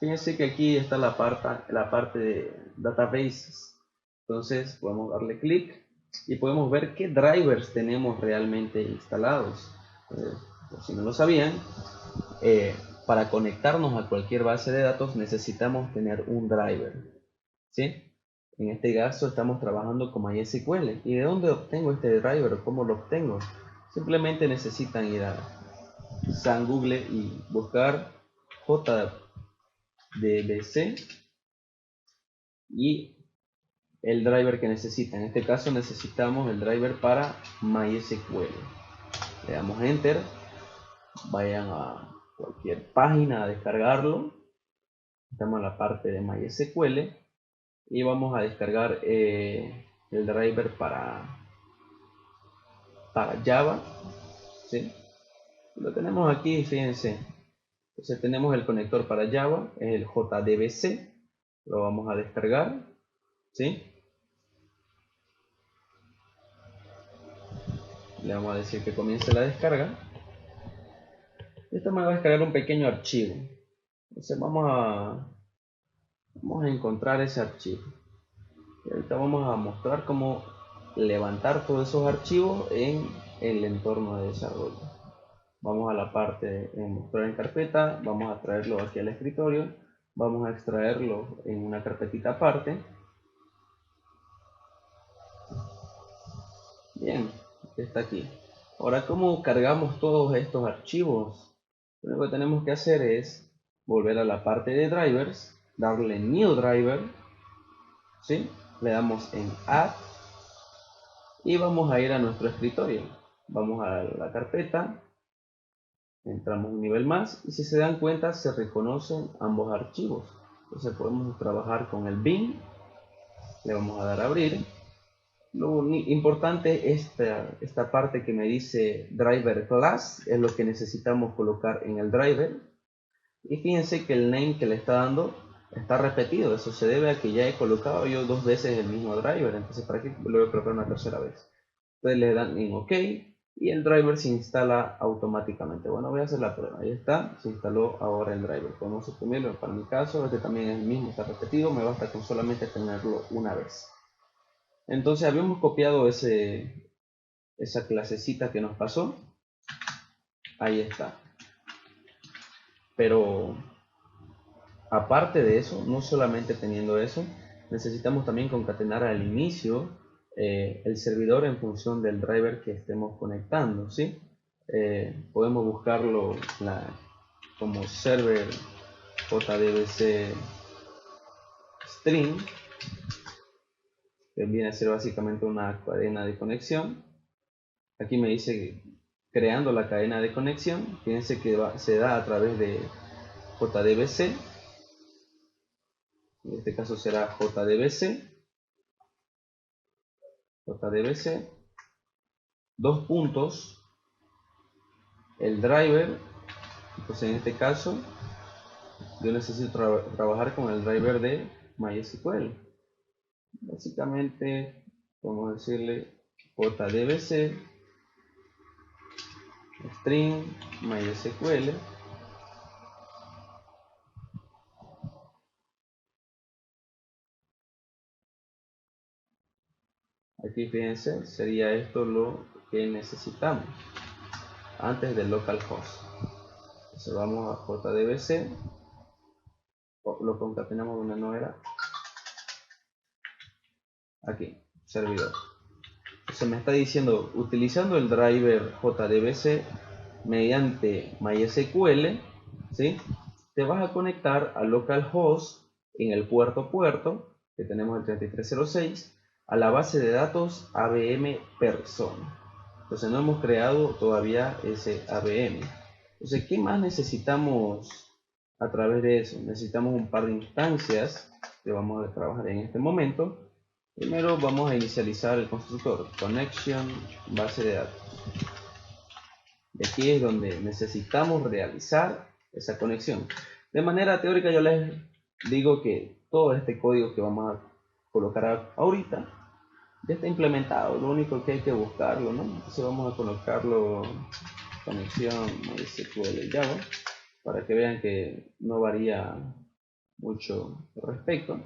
Fíjense que aquí está la parte de databases. Entonces podemos darle clic y podemos ver qué drivers tenemos realmente instalados. Por si no lo sabían, para conectarnos a cualquier base de datos necesitamos tener un driver. ¿Sí? En este caso estamos trabajando con MySQL. ¿Y de dónde obtengo este driver? ¿Cómo lo obtengo? Simplemente necesitan ir a San Google y buscar JDBC y el driver que necesitan. En este caso necesitamos el driver para MySQL. Le damos Enter. Vayan a cualquier página a descargarlo. Estamos en la parte de MySQL. Y vamos a descargar el driver para Java, ¿sí? Lo tenemos aquí, fíjense. Entonces tenemos el conector para Java, es el JDBC. Lo vamos a descargar, ¿sí? Le vamos a decir que comience la descarga. Esto me va a descargar un pequeño archivo. Entonces vamos a encontrar ese archivo. Y ahorita vamos a mostrar cómo levantar todos esos archivos en el entorno de desarrollo. Vamos a la parte de mostrar en carpeta, vamos a traerlo aquí al escritorio, vamos a extraerlo en una carpetita aparte. Bien, está aquí. Ahora, ¿cómo cargamos todos estos archivos? Lo único que tenemos que hacer es volver a la parte de drivers, darle New Driver, ¿sí? Le damos en Add y vamos a ir a nuestro escritorio. Vamos a la carpeta, entramos un nivel más y si se dan cuenta se reconocen ambos archivos. Entonces podemos trabajar con el bin, le vamos a dar a abrir. Lo importante es esta parte que me dice driver class, es lo que necesitamos colocar en el driver. Y fíjense que el name que le está dando está repetido, eso se debe a que ya he colocado yo 2 veces el mismo driver, entonces para qué lo voy a colocar una tercera vez. Entonces le dan en OK y el driver se instala automáticamente. Bueno, voy a hacer la prueba. Ahí está, se instaló ahora el driver. Podemos suprimirlo. Para mi caso, este también es el mismo, está repetido. Me basta con solamente tenerlo una vez. Entonces habíamos copiado esa clasecita que nos pasó. Ahí está. Pero aparte de eso, no solamente teniendo eso, necesitamos también concatenar al inicio el servidor en función del driver que estemos conectando, ¿sí? Podemos buscarlo como server JDBC string, que viene a ser básicamente una cadena de conexión. Aquí me dice creando la cadena de conexión. Fíjense que se da a través de JDBC. En este caso será JDBC, dos puntos, el driver. Entonces en este caso yo necesito trabajar con el driver de MySQL. Básicamente vamos a decirle JDBC string MySQL. Aquí fíjense, sería esto lo que necesitamos antes del localhost. Entonces vamos a JDBC, lo concatenamos donde no era, aquí, servidor. Entonces me está diciendo, utilizando el driver JDBC mediante MySQL, ¿sí? Te vas a conectar al localhost en el puerto que tenemos el 3306, a la base de datos ABM persona. Entonces no hemos creado todavía ese ABM. Entonces, ¿qué más necesitamos a través de eso? Necesitamos un par de instancias que vamos a trabajar en este momento. Primero vamos a inicializar el constructor connection base de datos. Y aquí es donde necesitamos realizar esa conexión. De manera teórica yo les digo que todo este código que vamos a colocar ahorita ya está implementado. Lo único que hay que buscarlo, ¿no? Entonces vamos a colocarlo conexión MySQL Java para que vean que no varía mucho al respecto.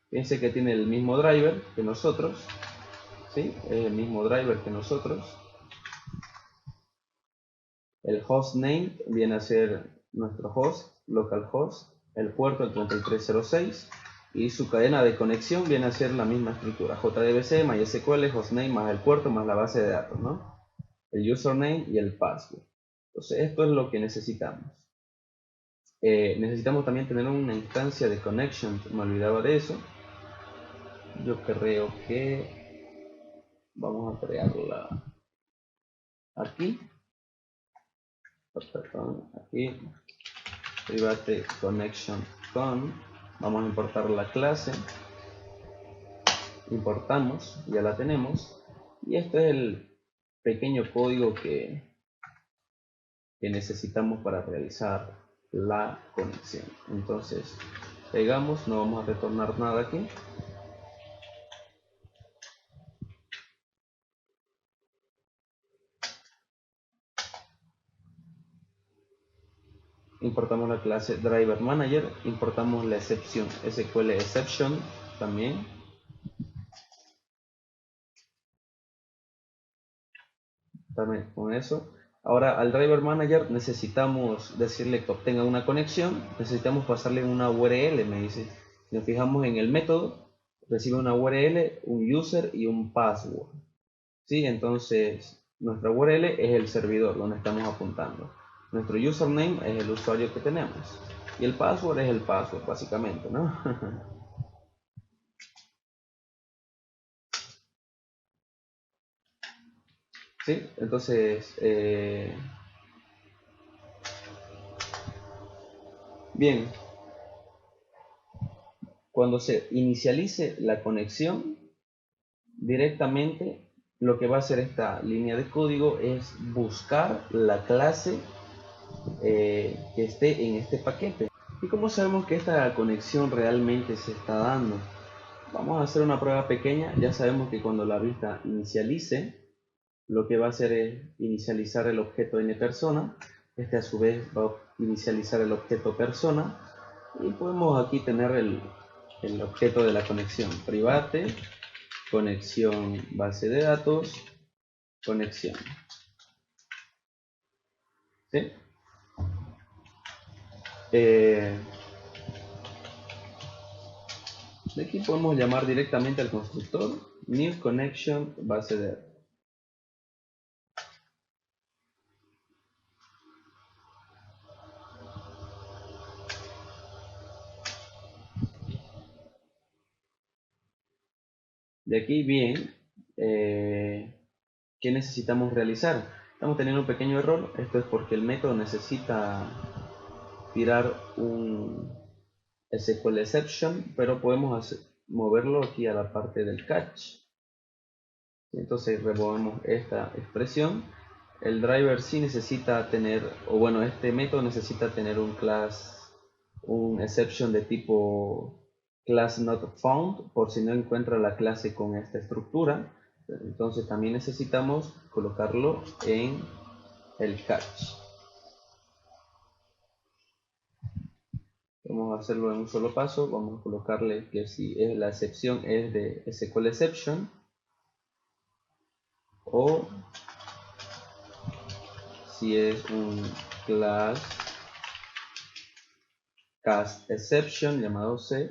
Fíjense que tiene el mismo driver que nosotros, ¿sí? Es el mismo driver que nosotros. El hostname viene a ser nuestro host, localhost, el puerto el 3306 y su cadena de conexión viene a ser la misma estructura, JDBC, MySQL, hostname más el puerto más la base de datos, ¿no? El username y el password. Entonces esto es lo que necesitamos. Necesitamos también tener una instancia de connection, me olvidaba de eso. Yo creo que vamos a crearla aquí. Perdón, aquí private connection con, vamos a importar la clase, importamos, ya la tenemos, y este es el pequeño código que necesitamos para realizar la conexión. Entonces pegamos, no vamos a retornar nada aquí. Importamos la clase driver manager, importamos la excepción SQL exception también. También con eso. Ahora al driver manager necesitamos decirle que obtenga una conexión, necesitamos pasarle una URL, me dice. Si nos fijamos en el método, recibe una URL, un user y un password. ¿Sí? Entonces nuestra URL es el servidor donde estamos apuntando. Nuestro username es el usuario que tenemos. Y el password es el password, básicamente, ¿no? ¿Sí? Entonces, bien, cuando se inicialice la conexión, directamente lo que va a hacer esta línea de código es buscar la clase que esté en este paquete. ¿Y cómo sabemos que esta conexión realmente se está dando? Vamos a hacer una prueba pequeña. Ya sabemos que cuando la vista inicialice, lo que va a hacer es inicializar el objeto nPersona. Este a su vez va a inicializar el objeto persona. Y podemos aquí tener el objeto de la conexión. Private, conexión base de datos, conexión. ¿sí? De aquí podemos llamar directamente al constructor new connection base de datos. De aquí bien, ¿qué necesitamos realizar? Estamos teniendo un pequeño error. Esto es porque el método necesita tirar un SQL exception, pero podemos moverlo aquí a la parte del catch. Entonces removemos esta expresión. El driver sí necesita tener, o bueno, este método necesita tener un exception de tipo class not found, por si no encuentra la clase con esta estructura. Entonces también necesitamos colocarlo en el catch. Vamos a hacerlo en un solo paso. Vamos a colocarle que si la excepción es de SQL exception o si es un class cast exception llamado C,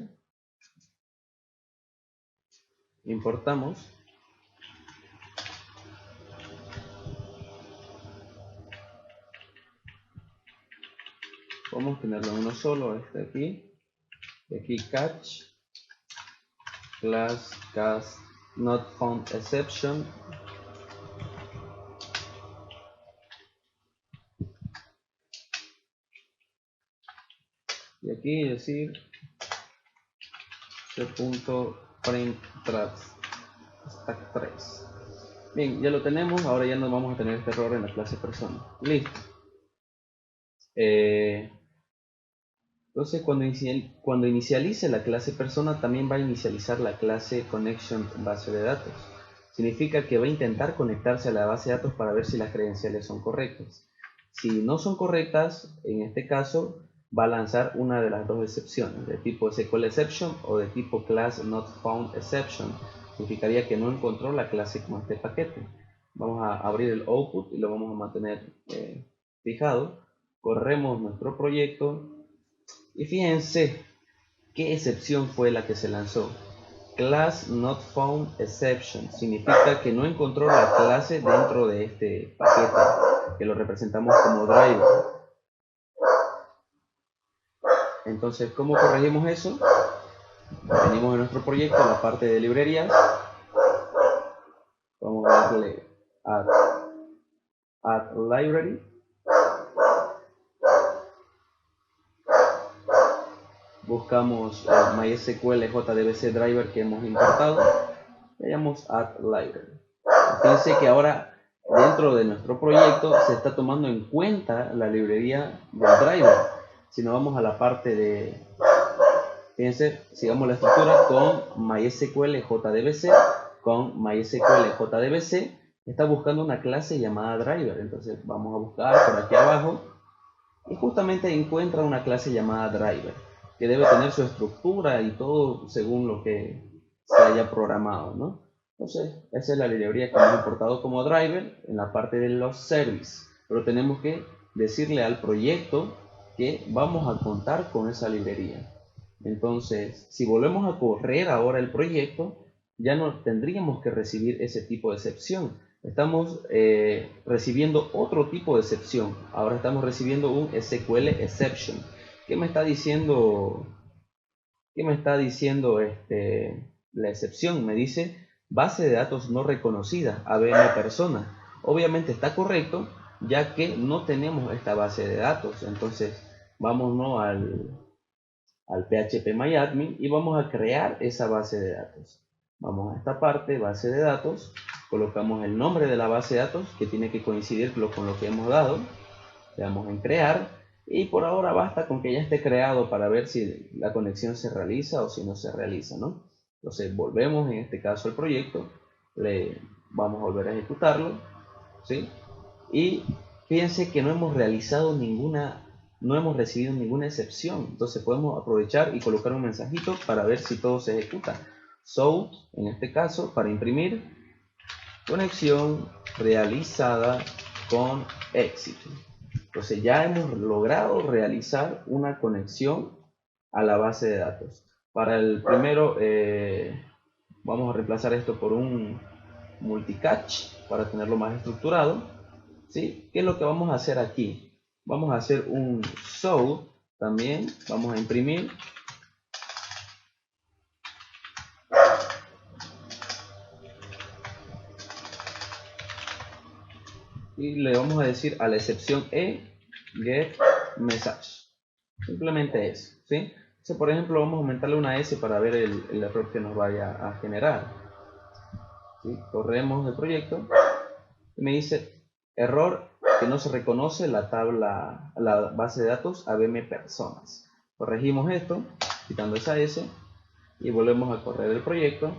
importamos vamos a tenerlo en uno solo, este aquí, y aquí catch class cast not found exception, y aquí decir c.print stack 3. Bien, ya lo tenemos. Ahora ya no vamos a tener este error en la clase persona. Listo. Entonces cuando inicialice la clase persona también va a inicializar la clase connection base de datos. Significa que va a intentar conectarse a la base de datos para ver si las credenciales son correctas. Si no son correctas, en este caso va a lanzar una de las dos excepciones, de tipo SQL exception o de tipo class not found exception. Significaría que no encontró la clase con este paquete. Vamos a abrir el output y lo vamos a mantener fijado. Corremos nuestro proyecto y fíjense qué excepción fue la que se lanzó. Class not found exception significa que no encontró la clase dentro de este paquete que lo representamos como driver. Entonces, ¿cómo corregimos eso? Venimos a nuestro proyecto, a la parte de librerías. Vamos a darle add library. Buscamos el MySQL JDBC driver que hemos importado. Le llamamos add library. Fíjense que ahora dentro de nuestro proyecto se está tomando en cuenta la librería del driver. Si nos vamos a la parte de, fíjense, sigamos la estructura con MySQL JDBC, con MySQL JDBC, está buscando una clase llamada driver. Entonces vamos a buscar por aquí abajo y justamente encuentra una clase llamada driver que debe tener su estructura y todo según lo que se haya programado, ¿no? Entonces, esa es la librería que hemos importado como driver en la parte de los services. Pero tenemos que decirle al proyecto que vamos a contar con esa librería. Entonces, si volvemos a correr ahora el proyecto, ya no tendríamos que recibir ese tipo de excepción. Estamos recibiendo otro tipo de excepción. Ahora estamos recibiendo un SQL exception. ¿Qué me está diciendo? ¿Qué me está diciendo la excepción? Me dice base de datos no reconocida, ABM persona. Obviamente está correcto, ya que no tenemos esta base de datos. Entonces, vámonos al PHP MyAdmin y vamos a crear esa base de datos. Vamos a esta parte, base de datos, colocamos el nombre de la base de datos que tiene que coincidir con lo que hemos dado. Le damos en crear y por ahora basta con que ya esté creado para ver si la conexión se realiza o si no se realiza, ¿no? Entonces volvemos en este caso al proyecto, le vamos a volver a ejecutarlo, ¿sí? Y fíjense que no hemos realizado no hemos recibido ninguna excepción. Entonces podemos aprovechar y colocar un mensajito para ver si todo se ejecuta. So, en este caso, para imprimir, conexión realizada con éxito. Entonces ya hemos logrado realizar una conexión a la base de datos. Para el primero vamos a reemplazar esto por un multicatch para tenerlo más estructurado. ¿Sí? ¿Qué es lo que vamos a hacer aquí? Vamos a hacer un show también. Vamos a imprimir. Y le vamos a decir a la excepción get message. Simplemente eso, ¿sí? Entonces, por ejemplo, vamos a aumentarle una S para ver el error que nos vaya a generar. ¿Sí? Corremos el proyecto y me dice error que no se reconoce la tabla, la base de datos ABM personas. Corregimos esto, quitando esa S y volvemos a correr el proyecto.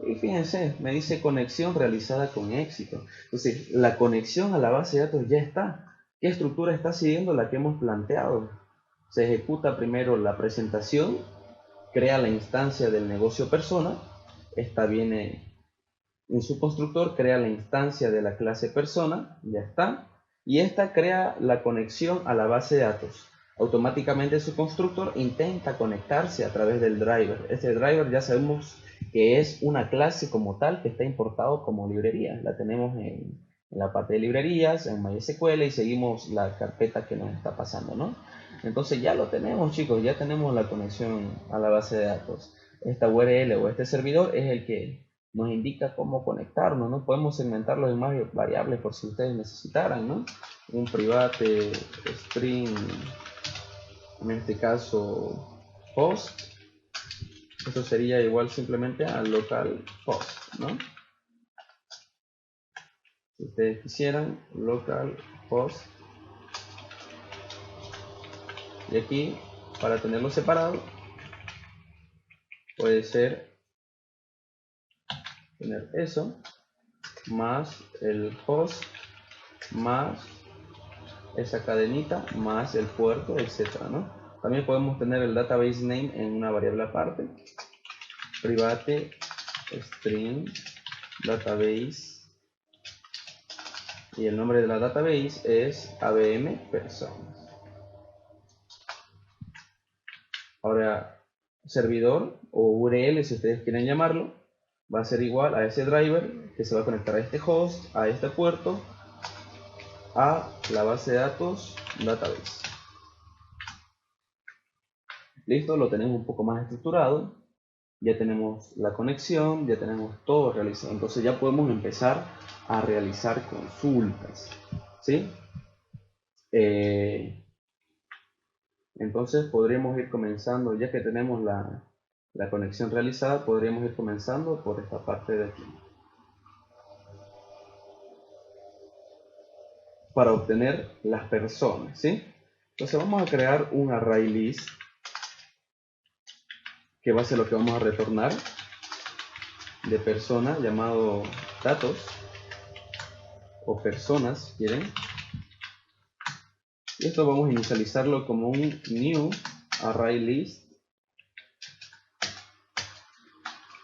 Y fíjense, me dice conexión realizada con éxito. Entonces, la conexión a la base de datos ya está. ¿Qué estructura está siguiendo la que hemos planteado? Se ejecuta primero la presentación, crea la instancia del negocio persona. Esta viene en su constructor, crea la instancia de la clase persona, ya está. Y esta crea la conexión a la base de datos. Automáticamente su constructor intenta conectarse a través del driver. Este driver ya sabemos que es una clase como tal que está importado como librería. La tenemos en la parte de librerías, en MySQL, y seguimos la carpeta que nos está pasando, ¿no? Entonces ya lo tenemos, chicos, ya tenemos la conexión a la base de datos. Esta URL o este servidor es el que nos indica cómo conectarnos, ¿no? Podemos segmentarlos en más variables por si ustedes necesitaran, ¿no? Un private string, en este caso host. Esto sería igual simplemente a localhost, ¿no? Si ustedes quisieran, localhost. Y aquí, para tenerlo separado, puede ser tener eso, más el host, más esa cadenita, más el puerto, etcétera, ¿no? También podemos tener el database name en una variable aparte. Private string database. Y el nombre de la database es ABM personas. Ahora, servidor o URL, si ustedes quieren llamarlo, va a ser igual a ese driver que se va a conectar a este host, a este puerto, a la base de datos database. Listo, lo tenemos un poco más estructurado. Ya tenemos la conexión, ya tenemos todo realizado. Entonces ya podemos empezar a realizar consultas, ¿sí? Entonces podríamos ir comenzando, ya que tenemos la conexión realizada, podríamos ir comenzando por esta parte de aquí. Para obtener las personas, ¿sí? Entonces vamos a crear un array list, que va a ser lo que vamos a retornar, de persona, llamado datos, o personas, ¿quieren? Y esto vamos a inicializarlo como un new array list,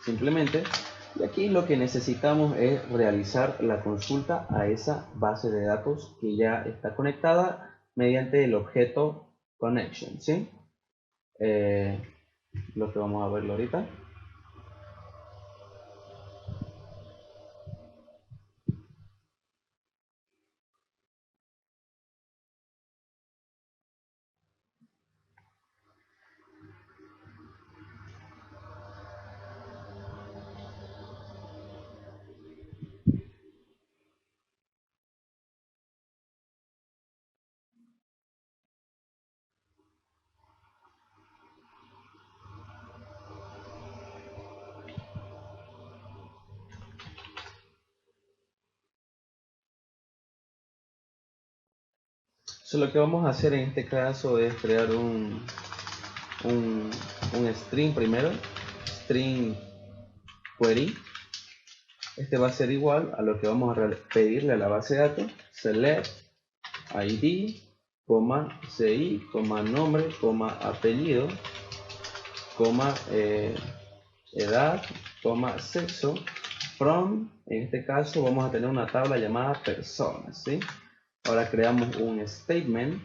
simplemente. Y aquí lo que necesitamos es realizar la consulta a esa base de datos que ya está conectada mediante el objeto connection, ¿sí? Lo que vamos a verlo ahorita. Lo que vamos a hacer en este caso es crear un string primero, string query. Este va a ser igual a lo que vamos a pedirle a la base de datos, select id, ci, nombre, apellido, edad, sexo, from. En este caso vamos a tener una tabla llamada personas, ¿sí? Ahora creamos un statement.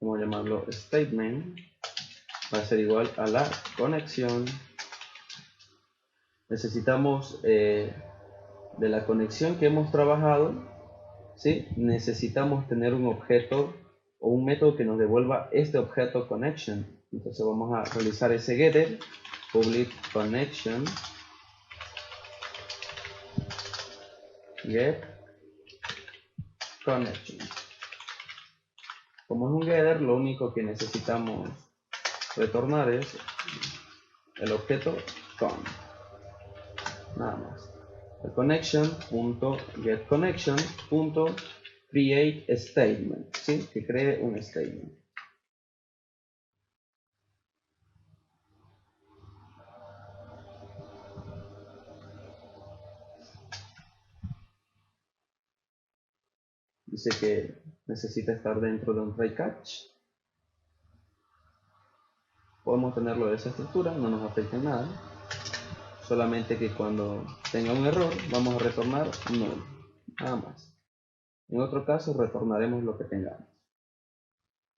Vamos a llamarlo statement. Va a ser igual a la conexión. Necesitamos de la conexión que hemos trabajado, ¿sí? Necesitamos tener un objeto o un método que nos devuelva este objeto connection. Entonces vamos a realizar ese getter, public connection, get connection. Como es un getter, lo único que necesitamos retornar es el objeto con, nada más. El connection.getConnection.create statement, ¿sí? Que cree un statement. Dice que necesita estar dentro de un try catch. Podemos tenerlo de esa estructura, no nos afecta en nada. Solamente que cuando tenga un error vamos a retornar null, nada más. En otro caso retornaremos lo que tengamos.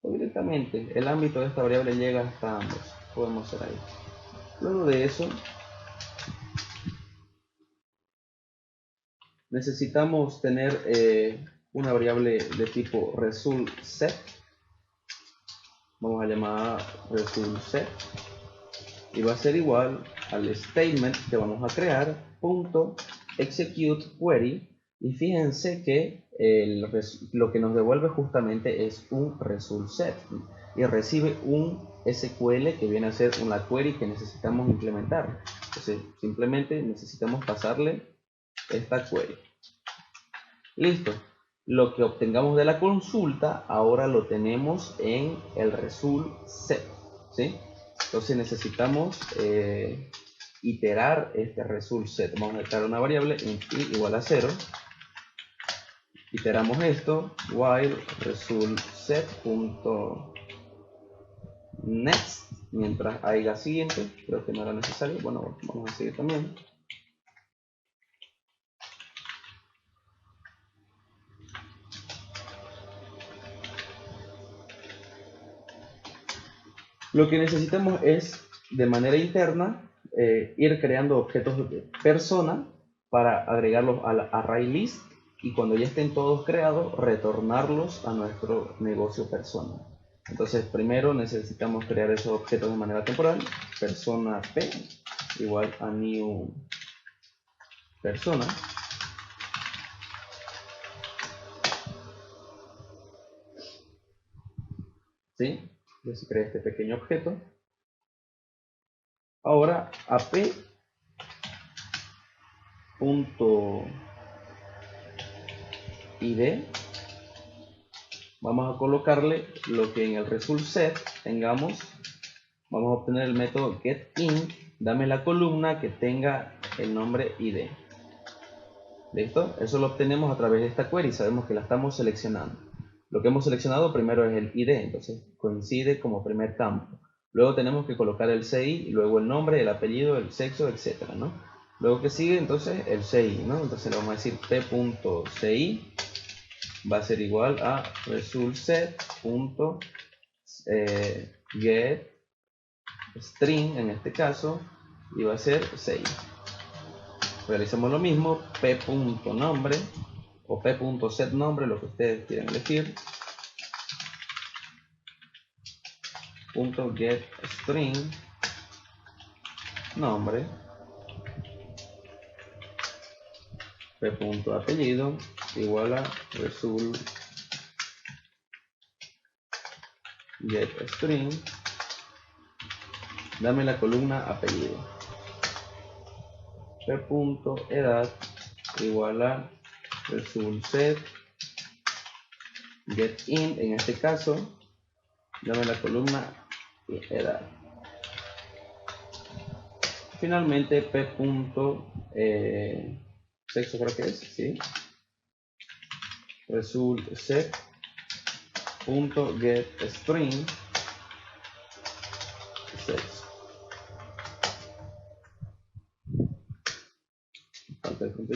O directamente el ámbito de esta variable llega hasta ambos. Podemos hacer ahí. Luego de eso necesitamos tener una variable de tipo resultSet. Vamos a llamar resultSet y va a ser igual al statement que vamos a crear punto execute query, y fíjense que lo que nos devuelve justamente es un resultSet y recibe un SQL que viene a ser una query que necesitamos implementar. Entonces simplemente necesitamos pasarle esta query. Listo. Lo que obtengamos de la consulta ahora lo tenemos en el resultSet, ¿sí? Entonces necesitamos iterar este resultSet. Vamos a iterar una variable int i igual a 0. Iteramos esto, while resultSet.next, mientras haya siguiente. Creo que no era necesario. Bueno, vamos a seguir también. Lo que necesitamos es, de manera interna, ir creando objetos de persona para agregarlos al array list, y cuando ya estén todos creados, retornarlos a nuestro negocio persona. Entonces, primero necesitamos crear esos objetos de manera temporal. Persona p igual a new persona. ¿Sí? Entonces crea este pequeño objeto. Ahora ap.id vamos a colocarle lo que en el resultSet tengamos. Vamos a obtener el método getInt. Dame la columna que tenga el nombre id. ¿Listo? Eso lo obtenemos a través de esta query. Sabemos que la estamos seleccionando. Lo que hemos seleccionado primero es el id, entonces coincide como primer campo. Luego tenemos que colocar el CI, luego el nombre, el apellido, el sexo, etc., ¿no? Luego que sigue entonces el CI, ¿no? Entonces le vamos a decir p.ci va a ser igual a resultSet.getString en este caso, y va a ser 6. Realizamos lo mismo, p.nombre o p.setNombre, lo que ustedes quieran elegir, .getString nombre, p.apellido igual a resultGetString, dame la columna apellido, p.edad igual a resultSetGetInt, en este caso dame la columna edad. Finalmente p. Sexo creo que es, ¿sí? resultSet.getString sexo.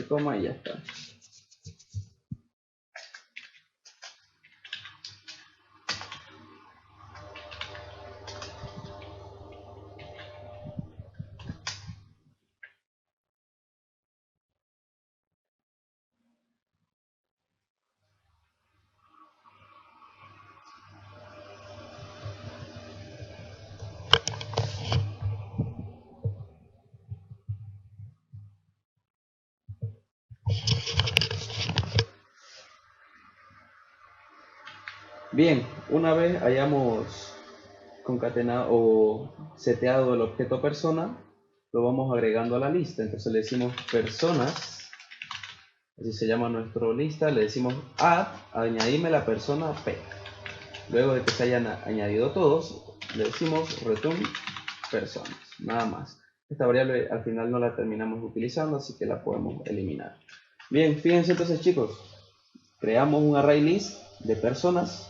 punto y coma y ya está. Bien, una vez hayamos concatenado o seteado el objeto persona, lo vamos agregando a la lista. Entonces le decimos personas, así se llama nuestra lista, le decimos add, añadirme la persona P. Luego de que se hayan añadido todos, le decimos return personas, nada más. Esta variable al final no la terminamos utilizando, así que la podemos eliminar. Bien, fíjense entonces chicos, creamos un array list de personas,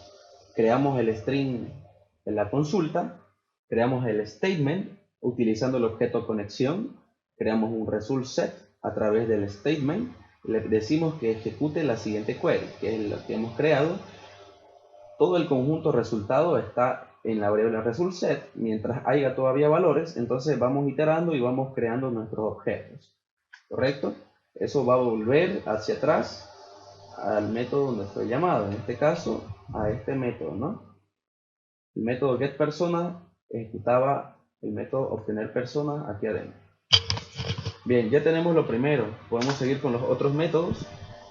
creamos el string en la consulta, creamos el statement utilizando el objeto conexión, creamos un result set a través del statement, le decimos que ejecute la siguiente query, que es lo que hemos creado. Todo el conjunto resultado está en la variable result set. Mientras haya todavía valores, entonces vamos iterando y vamos creando nuestros objetos, ¿correcto? Eso va a volver hacia atrás al método donde fue llamado, en este caso a este método, ¿no? El método getPersona ejecutaba el método obtener personas aquí adentro. Bien, ya tenemos lo primero, podemos seguir con los otros métodos.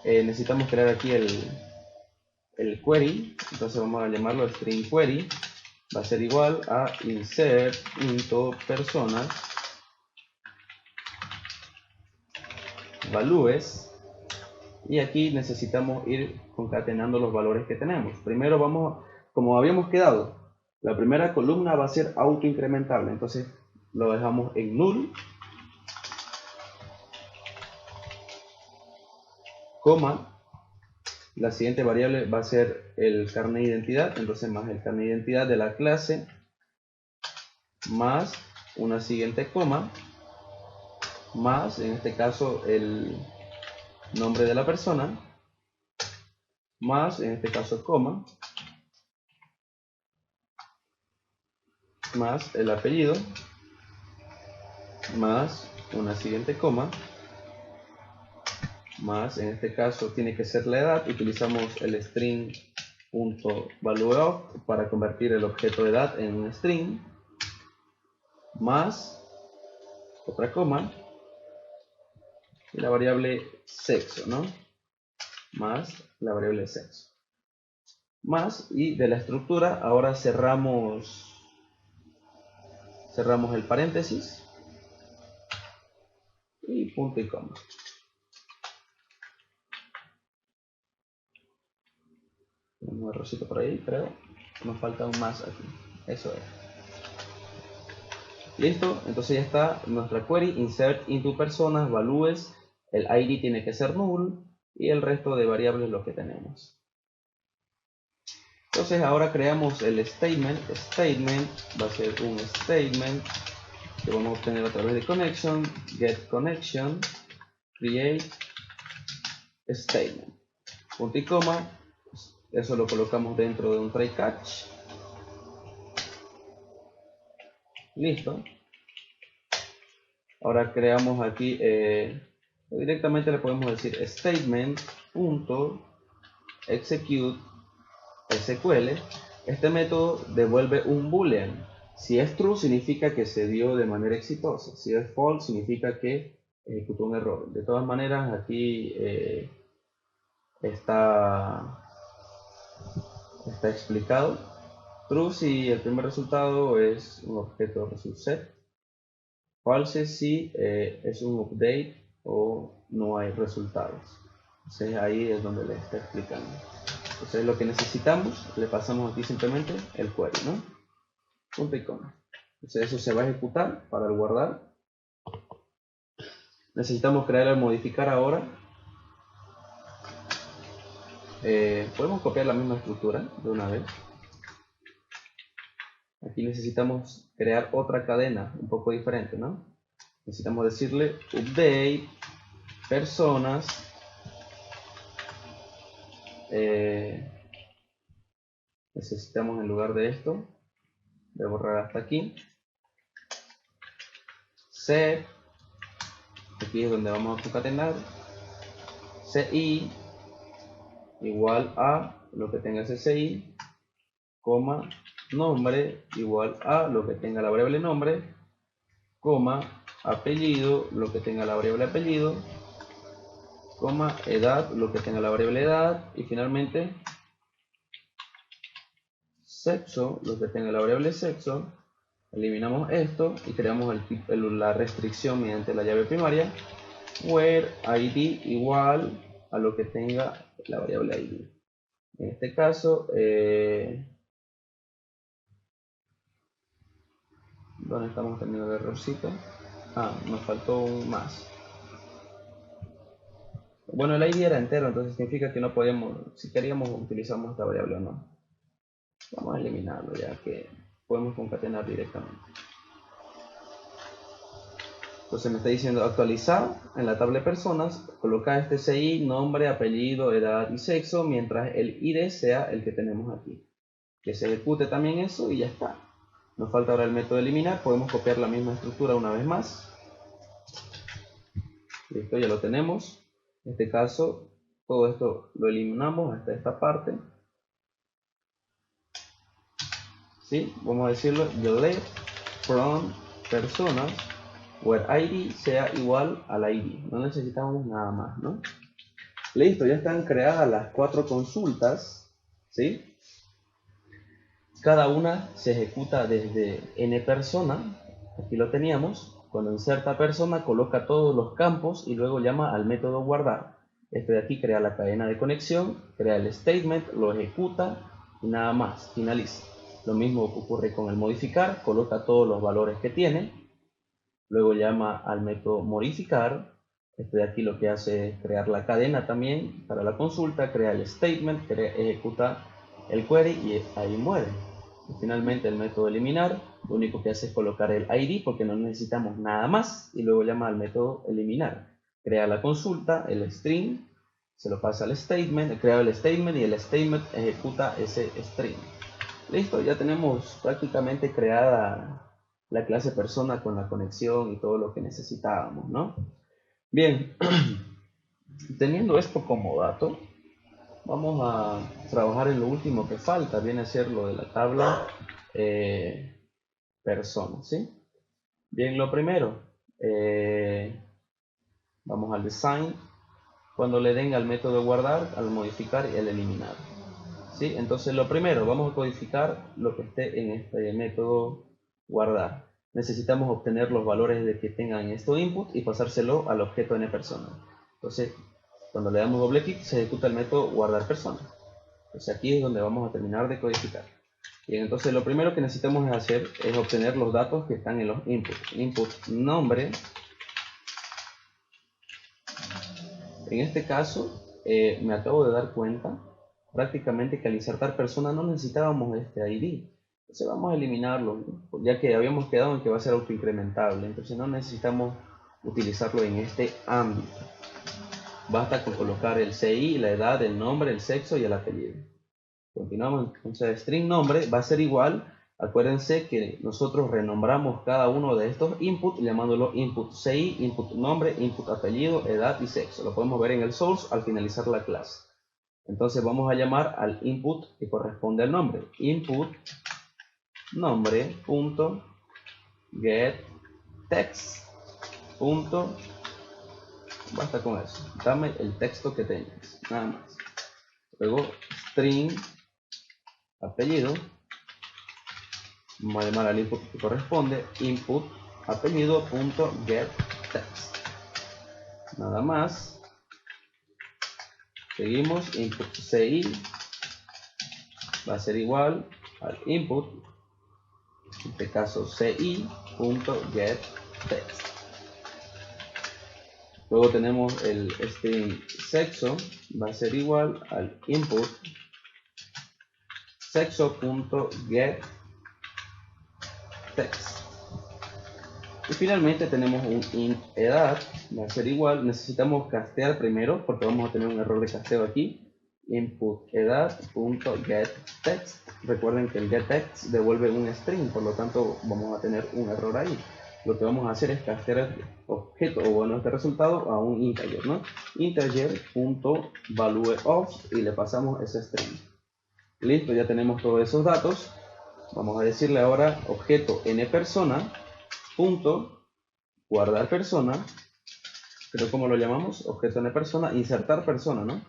Necesitamos crear aquí el query, entonces vamos a llamarlo string query, va a ser igual a insert into personas values. Y aquí necesitamos ir concatenando los valores que tenemos. Primero vamos, como habíamos quedado, la primera columna va a ser autoincrementable. Entonces lo dejamos en null, coma. La siguiente variable va a ser el carnet de identidad. Entonces más el carnet de identidad de la clase, más una siguiente coma, más en este caso el nombre de la persona, más en este caso coma, más el apellido, más una siguiente coma, más en este caso tiene que ser la edad. Utilizamos el string.valueOf para convertir el objeto de edad en un string, más otra coma y la variable sexo, ¿no? Más la variable sexo, más, y de la estructura ahora cerramos el paréntesis y punto y coma. Un errorcito por ahí, creo. Nos falta un más aquí. Eso es. Listo, entonces ya está nuestra query, insert into personas, values, el ID tiene que ser null y el resto de variables lo que tenemos. Entonces ahora creamos el statement va a ser un statement que vamos a obtener a través de connection, get connection, create statement, punto y coma, eso lo colocamos dentro de un try catch. Listo. Ahora creamos aquí, directamente le podemos decir statement.execute SQL. Este método devuelve un boolean. Si es true significa que se dio de manera exitosa. Si es false significa que ejecutó un error. De todas maneras aquí está explicado. True si el primer resultado es un objeto result set. False si es un update o no hay resultados. Entonces ahí es donde le está explicando. Entonces lo que necesitamos, le pasamos aquí simplemente el query, ¿no? Punto y coma. Entonces eso se va a ejecutar para el guardar. Necesitamos crear el modificar ahora. Podemos copiar la misma estructura de una vez. Aquí necesitamos crear otra cadena un poco diferente, ¿no? Necesitamos decirle update personas necesitamos, en lugar de esto, voy a borrar hasta aquí, set, aquí es donde vamos a concatenar, ci igual a lo que tenga ese ci, coma, nombre igual a lo que tenga la variable nombre, coma, apellido, lo que tenga la variable apellido, coma, edad, lo que tenga la variable edad, y finalmente sexo, lo que tenga la variable sexo. Eliminamos esto y creamos la restricción mediante la llave primaria, where id igual a lo que tenga la variable id. En este caso, ¿dónde estamos teniendo el errorcito? Nos faltó un más. Bueno, el id era entero, entonces significa que no podemos, si queríamos utilizamos esta variable o no. Vamos a eliminarlo ya que podemos concatenar directamente. Entonces me está diciendo actualizar en la tabla de personas, colocar este CI, nombre, apellido, edad y sexo, mientras el ID sea el que tenemos aquí. Que se ejecute también eso y ya está. Nos falta ahora el método eliminar, podemos copiar la misma estructura una vez más. Listo, ya lo tenemos. En este caso, todo esto lo eliminamos hasta esta parte. ¿Sí? Vamos a decirlo, delete from personas where id sea igual al id. No necesitamos nada más, ¿no? Listo, ya están creadas las 4 consultas, ¿sí? Cada una se ejecuta desde n persona, aquí lo teníamos. Cuando inserta persona, coloca todos los campos y luego llama al método guardar. Este de aquí crea la cadena de conexión, crea el statement, lo ejecuta y nada más, finaliza. Lo mismo ocurre con el modificar, coloca todos los valores que tiene, luego llama al método modificar. Este de aquí lo que hace es crear la cadena también para la consulta, crea el statement, ejecuta el query y ahí muere. Y finalmente el método eliminar, lo único que hace es colocar el ID porque no necesitamos nada más y luego llama al método eliminar. Crea la consulta, el string, se lo pasa al statement, crea el statement y el statement ejecuta ese string. Listo, ya tenemos prácticamente creada la clase persona con la conexión y todo lo que necesitábamos, ¿no? Bien, teniendo esto como dato, vamos a trabajar en lo último que falta, viene a ser lo de la tabla persona, ¿sí? Bien, lo primero, vamos al design, cuando le den al método guardar, al modificar y al eliminar, ¿sí? Entonces lo primero, vamos a codificar lo que esté en este método guardar. Necesitamos obtener los valores de que tengan esto input y pasárselo al objeto nPersona. Entonces, cuando le damos doble clic, se ejecuta el método guardar persona. Entonces aquí es donde vamos a terminar de codificar. Bien, entonces lo primero que necesitamos hacer es obtener los datos que están en los inputs. Input nombre. En este caso, me acabo de dar cuenta prácticamente que al insertar persona no necesitábamos este ID. Entonces vamos a eliminarlo, ¿no? Ya que habíamos quedado en que va a ser autoincrementable. Entonces no necesitamos utilizarlo en este ámbito. Basta con colocar el CI, la edad, el nombre, el sexo y el apellido. Continuamos, entonces string nombre va a ser igual. Acuérdense que nosotros renombramos cada uno de estos inputs llamándolo input CI, input nombre, input apellido, edad y sexo. Lo podemos ver en el source al finalizar la clase. Entonces vamos a llamar al input que corresponde al nombre. Input nombre punto get text punto, basta con eso, dame el texto que tengas, nada más. Luego string apellido, vamos a llamar al input que corresponde, input apellido punto get text, nada más. Seguimos, input CI va a ser igual al input, en este caso ci.getText. Luego tenemos el string sexo, va a ser igual al input sexo.getText. Y finalmente tenemos un int edad, va a ser igual, necesitamos castear primero porque vamos a tener un error de casteo aquí. Input edad.getText. Recuerden que el getText devuelve un string, por lo tanto vamos a tener un error ahí. Lo que vamos a hacer es castear el objeto o bueno, este resultado a un integer, ¿no? Integer.valueOf y le pasamos ese string. Listo, ya tenemos todos esos datos. Vamos a decirle ahora objeto nPersona punto guardar persona, pero como lo llamamos, objeto nPersona, insertar persona, ¿no?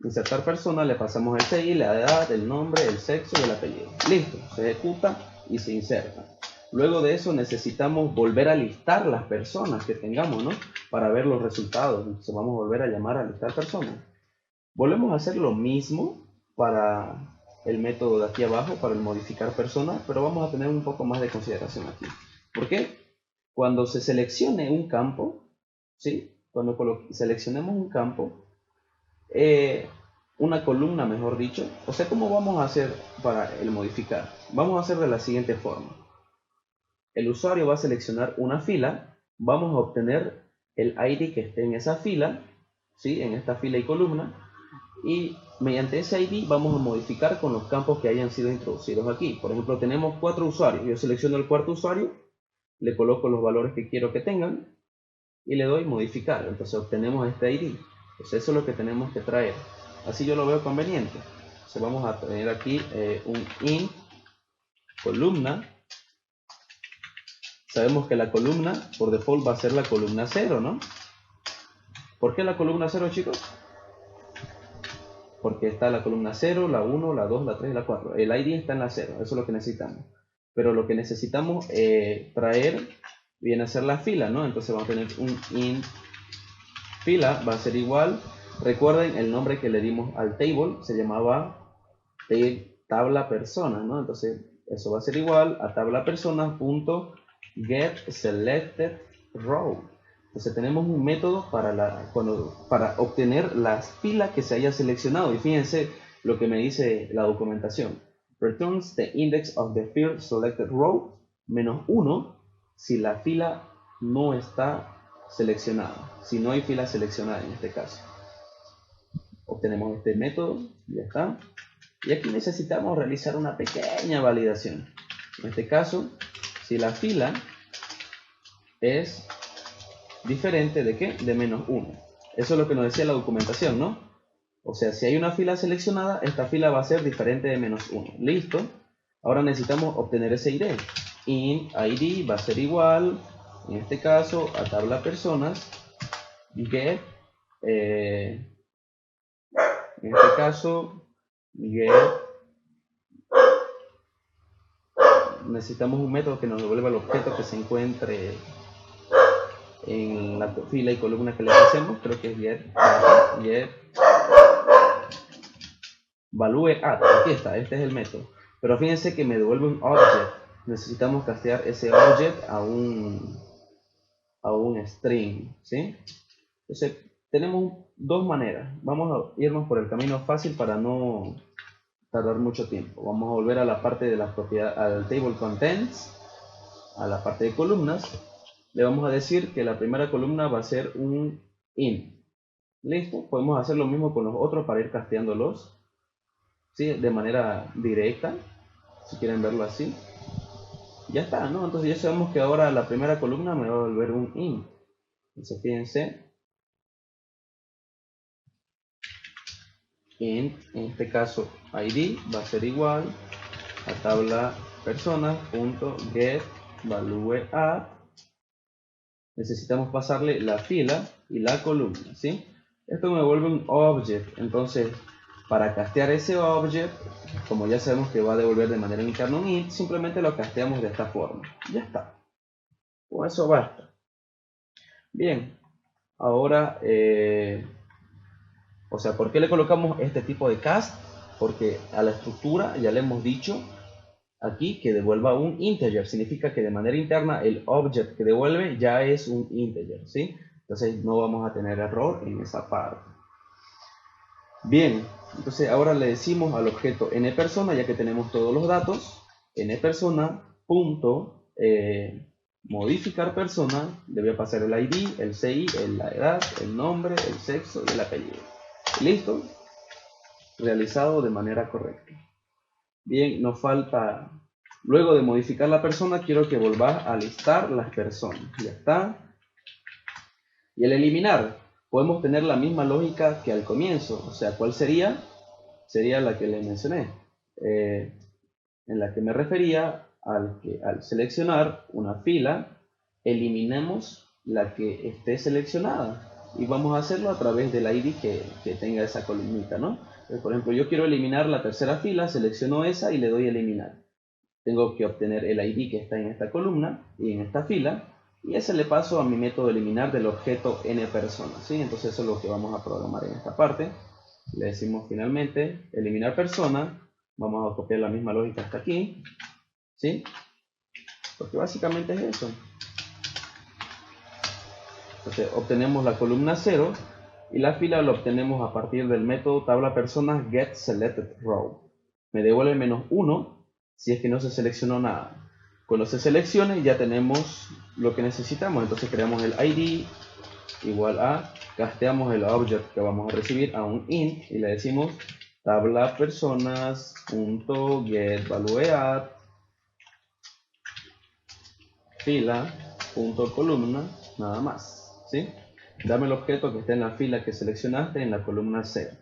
Insertar persona, le pasamos el CI, la edad, el nombre, el sexo y el apellido. Listo, se ejecuta y se inserta. Luego de eso necesitamos volver a listar las personas que tengamos, ¿no? Para ver los resultados. Entonces vamos a volver a llamar a listar personas. Volvemos a hacer lo mismo para el método de aquí abajo, para el modificar personas, pero vamos a tener un poco más de consideración aquí. ¿Por qué? Cuando se seleccione un campo, ¿sí? Cuando seleccionemos un campo, una columna mejor dicho, o sea, ¿cómo vamos a hacer para el modificar? Vamos a hacer de la siguiente forma. El usuario va a seleccionar una fila, vamos a obtener el ID que esté en esa fila, ¿sí? En esta fila y columna, y mediante ese ID vamos a modificar con los campos que hayan sido introducidos aquí. Por ejemplo, tenemos 4 usuarios, yo selecciono el cuarto usuario, le coloco los valores que quiero que tengan y le doy modificar, entonces obtenemos este ID. Entonces eso es lo que tenemos que traer, así yo lo veo conveniente. Entonces vamos a tener aquí un int columna. Sabemos que la columna por default va a ser la columna 0, ¿no? ¿Por qué la columna 0, chicos? Porque está la columna 0, la 1, la 2, la 3 y la 4. El ID está en la 0, eso es lo que necesitamos. Pero lo que necesitamos traer viene a ser la fila, ¿no? Entonces vamos a tener un int fila, va a ser igual. Recuerden el nombre que le dimos al table, se llamaba tabla persona, ¿no? Entonces eso va a ser igual a tabla persona.get selected row. Entonces tenemos un método para obtener las filas que se haya seleccionado. Y fíjense lo que me dice la documentación. Returns the index of the field selected row -1 si la fila no está seleccionada. Si no hay fila seleccionada en este caso. Obtenemos este método, ya está. Y aquí necesitamos realizar una pequeña validación. En este caso, si la fila es diferente de ¿qué? De -1. Eso es lo que nos decía la documentación, ¿no? O sea, si hay una fila seleccionada, esta fila va a ser diferente de -1. Listo. Ahora necesitamos obtener ese ID. Int ID va a ser igual, en este caso, a tabla personas, get, en este caso, get, necesitamos un método que nos devuelva el objeto que se encuentre en la fila y columna que le hacemos, creo que es get value add, aquí está, este es el método. Pero fíjense que me devuelve un object, necesitamos castear ese object a un string, ¿sí? Entonces tenemos dos maneras, vamos a irnos por el camino fácil para no tardar mucho tiempo. Vamos a volver a la parte de las propiedades, al table contents, a la parte de columnas. Le vamos a decir que la primera columna va a ser un int. Listo, podemos hacer lo mismo con los otros para ir casteándolos, ¿sí? De manera directa, si quieren verlo así. Ya está, ¿no? Entonces ya sabemos que ahora la primera columna me va a volver un int. Entonces fíjense, int, en este caso id va a ser igual a tabla personas.get value add. Necesitamos pasarle la fila y la columna, ¿sí? Esto me vuelve un object, entonces para castear ese object, como ya sabemos que va a devolver de manera interna un int, simplemente lo casteamos de esta forma. Ya está. Con eso basta. Bien, ahora, o sea, ¿por qué le colocamos este tipo de cast? Porque a la estructura ya le hemos dicho aquí que devuelva un integer, significa que de manera interna el object que devuelve ya es un integer, ¿sí? Entonces no vamos a tener error en esa parte. Bien, entonces ahora le decimos al objeto nPersona, ya que tenemos todos los datos, nPersona punto modificar persona, le voy a pasar el ID, el CI, la edad, el nombre, el sexo y el apellido. Listo, realizado de manera correcta. Bien, nos falta, luego de modificar la persona, quiero que volvás a listar las personas. Ya está. Y el eliminar, podemos tener la misma lógica que al comienzo. O sea, ¿cuál sería? Sería la que les mencioné, en la que me refería al seleccionar una fila, eliminemos la que esté seleccionada. Y vamos a hacerlo a través del ID que tenga esa columnita, ¿no? Por ejemplo, yo quiero eliminar la tercera fila, selecciono esa y le doy a eliminar. Tengo que obtener el ID que está en esta columna y en esta fila, y ese le paso a mi método eliminar del objeto nPersona, ¿sí? Entonces eso es lo que vamos a programar en esta parte. Le decimos finalmente eliminar persona, vamos a copiar la misma lógica hasta aquí, ¿sí? Porque básicamente es eso. Entonces obtenemos la columna 0 y la fila la obtenemos a partir del método tabla personas getSelectedRow. Me devuelve -1 si es que no se seleccionó nada. Cuando se seleccione ya tenemos lo que necesitamos. Entonces creamos el ID igual a, casteamos el object que vamos a recibir a un int y le decimos tabla personas.getValueAdd fila.columna, nada más, ¿sí? Dame el objeto que esté en la fila que seleccionaste en la columna 0.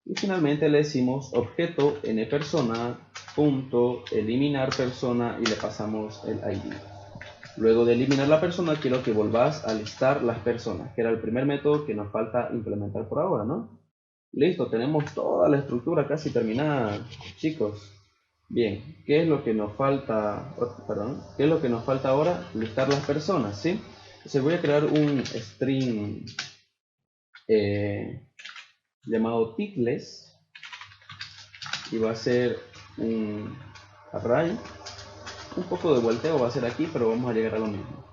Y finalmente le decimos objeto nPersona.eliminar persona y le pasamos el ID. Luego de eliminar la persona, quiero que volvás a listar las personas, que era el primer método que nos falta implementar por ahora, ¿no? Listo, tenemos toda la estructura casi terminada, chicos. Bien, ¿qué es lo que nos falta? ¿Qué es lo que nos falta ahora? Listar las personas, ¿sí? Entonces voy a crear un string llamado titles y va a ser un array. Un poco de volteo va a ser aquí, pero vamos a llegar a lo mismo.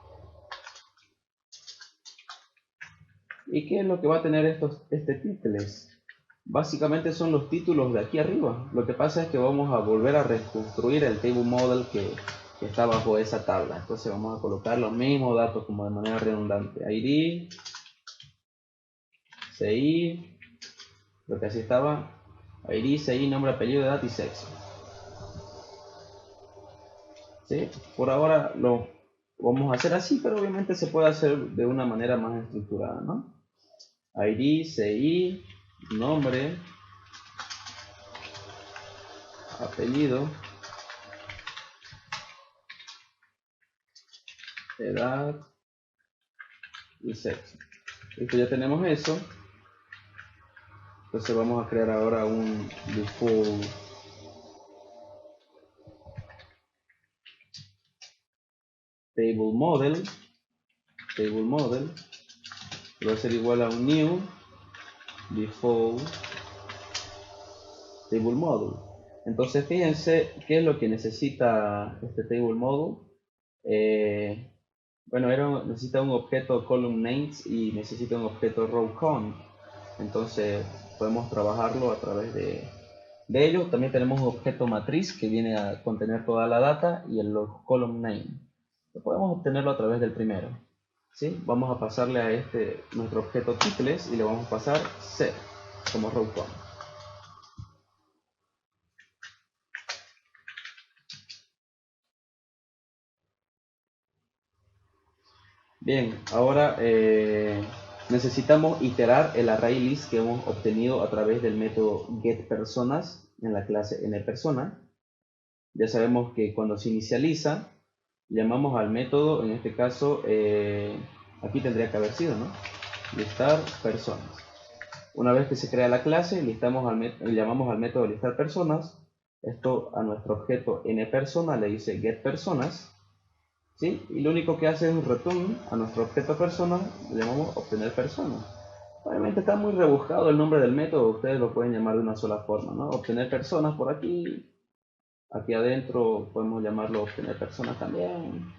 ¿Y qué es lo que va a tener este titles? Básicamente son los títulos de aquí arriba. Lo que pasa es que vamos a volver a reconstruir el table model que está bajo esa tabla. Entonces vamos a colocar los mismos datos como de manera redundante. ID, CI, lo que así estaba. ID, CI, nombre, apellido, edad y sexo. ¿Sí? Por ahora lo vamos a hacer así, pero obviamente se puede hacer de una manera más estructurada, ¿no? ID, CI, nombre, apellido, edad y sexo. Listo, ya tenemos eso. Entonces vamos a crear ahora un default table model va a ser igual a un new default table model. Entonces fíjense qué es lo que necesita este table model. Bueno, necesita un objeto column names y necesita un objeto row count. Entonces podemos trabajarlo a través de ello. También tenemos un objeto matriz que viene a contener toda la data y el column name. Podemos obtenerlo a través del primero. ¿Sí? Vamos a pasarle a nuestro objeto titles y le vamos a pasar set como row count. Bien, ahora necesitamos iterar el array list que hemos obtenido a través del método getPersonas en la clase nPersona. Ya sabemos que cuando se inicializa, llamamos al método, en este caso, aquí tendría que haber sido, ¿no? Listar personas. Una vez que se crea la clase, llamamos al método listar personas. Esto a nuestro objeto nPersona le dice getPersonas. ¿Sí? Y lo único que hace es un return a nuestro objeto persona, le llamamos obtener persona. Obviamente está muy rebuscado el nombre del método, ustedes lo pueden llamar de una sola forma, ¿no? Obtener personas por aquí, aquí adentro podemos llamarlo obtener personas también.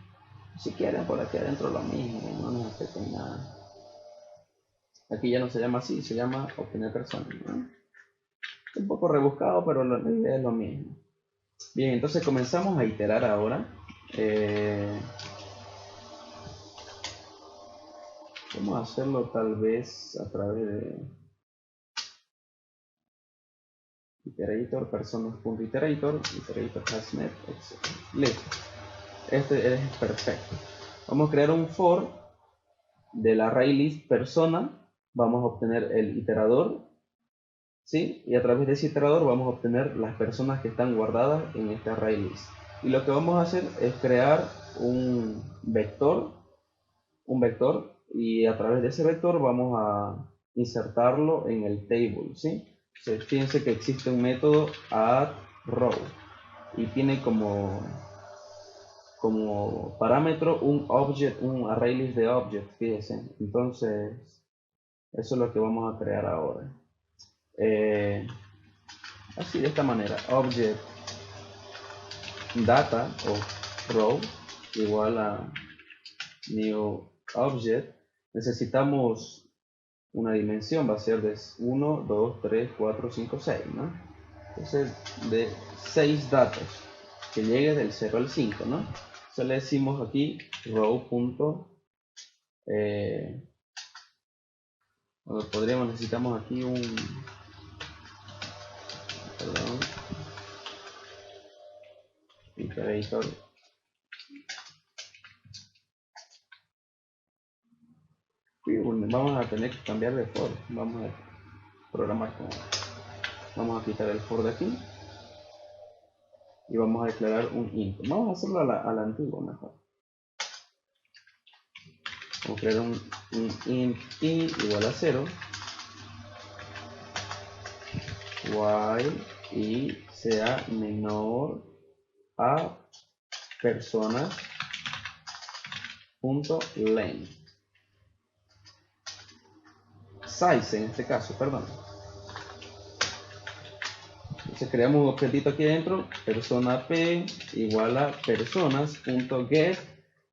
Si quieren por aquí adentro lo mismo, no nos afecten nada. Aquí ya no se llama así, se llama obtener personas, ¿no? Un poco rebuscado, pero la idea es lo mismo. Bien, entonces comenzamos a iterar ahora. Vamos a hacerlo tal vez a través de iterator, personas.iterator, iterator hasnet, etc. Listo. Este es perfecto. Vamos a crear un for del array list persona. Vamos a obtener el iterador, ¿sí? Y a través de ese iterador vamos a obtener las personas que están guardadas en este array list. Y lo que vamos a hacer es crear un vector, y a través de ese vector vamos a insertarlo en el table, ¿sí? Entonces, fíjense que existe un método addRow y tiene como parámetro un object, un array list de object, fíjense. Entonces, eso es lo que vamos a crear ahora. Así, de esta manera, object data o row igual a new object. Necesitamos una dimensión, va a ser de 1, 2, 3, 4, 5, 6, ¿no? Entonces, de 6 datos, que llegue del 0 al 5, ¿no? Entonces le decimos aquí row. Necesitamos aquí un, perdón, iterator. Vamos a tener que cambiar de for. Vamos a programar con. Vamos a quitar el for de aquí y vamos a declarar un int. Vamos a hacerlo a la antigua mejor. Vamos a crear un int i igual a 0 while i sea menor a personas.length. Size en este caso, perdón. Entonces creamos un objetito aquí dentro, persona p igual a personas.get,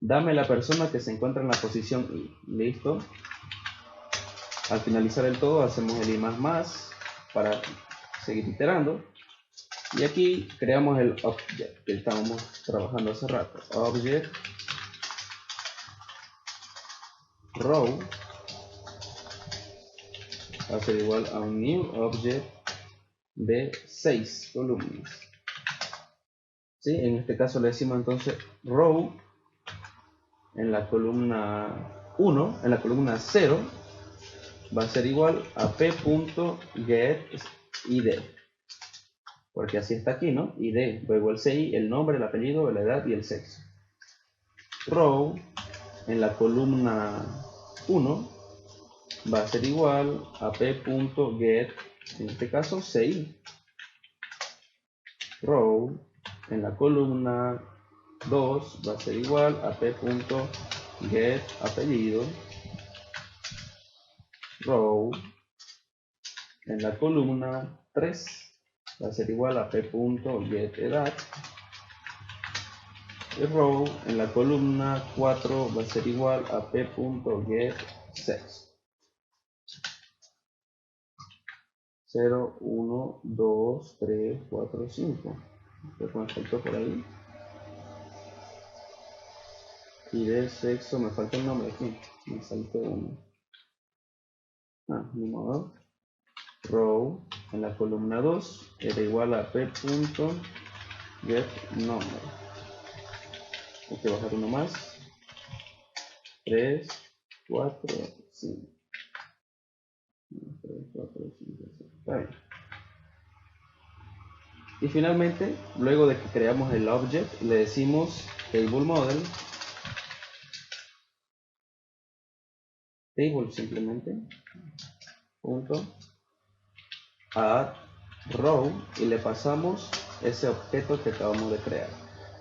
dame la persona que se encuentra en la posición i. Listo. Al finalizar el todo hacemos el i++ para seguir iterando. Y aquí creamos el object que estábamos trabajando hace rato. Object row va a ser igual a un new object de 6 columnas. ¿Sí? En este caso le decimos entonces row en la columna 1, en la columna 0 va a ser igual a p.getId, porque así está aquí, ¿no? ID, luego el CI, el nombre, el apellido, la edad y el sexo. Row en la columna 1 va a ser igual a p.get, en este caso CI. Row en la columna 2 va a ser igual a p.get apellido. Row en la columna 3 va a ser igual a p.get edad. Y row en la columna 4 va a ser igual a p.get sexo. 0, 1, 2, 3, 4, 5. Creo que me faltó por ahí. Y de sexo me falta el nombre aquí. Me saltó uno. Ni modo. Row en la columna 2 era igual a p.getNumber. Hay que bajar uno más. 3, 4, 5. 3, 4, 5, 6. Está bien. Y finalmente, luego de que creamos el object, le decimos table model. Table simplemente. Punto. Add row y le pasamos ese objeto que acabamos de crear.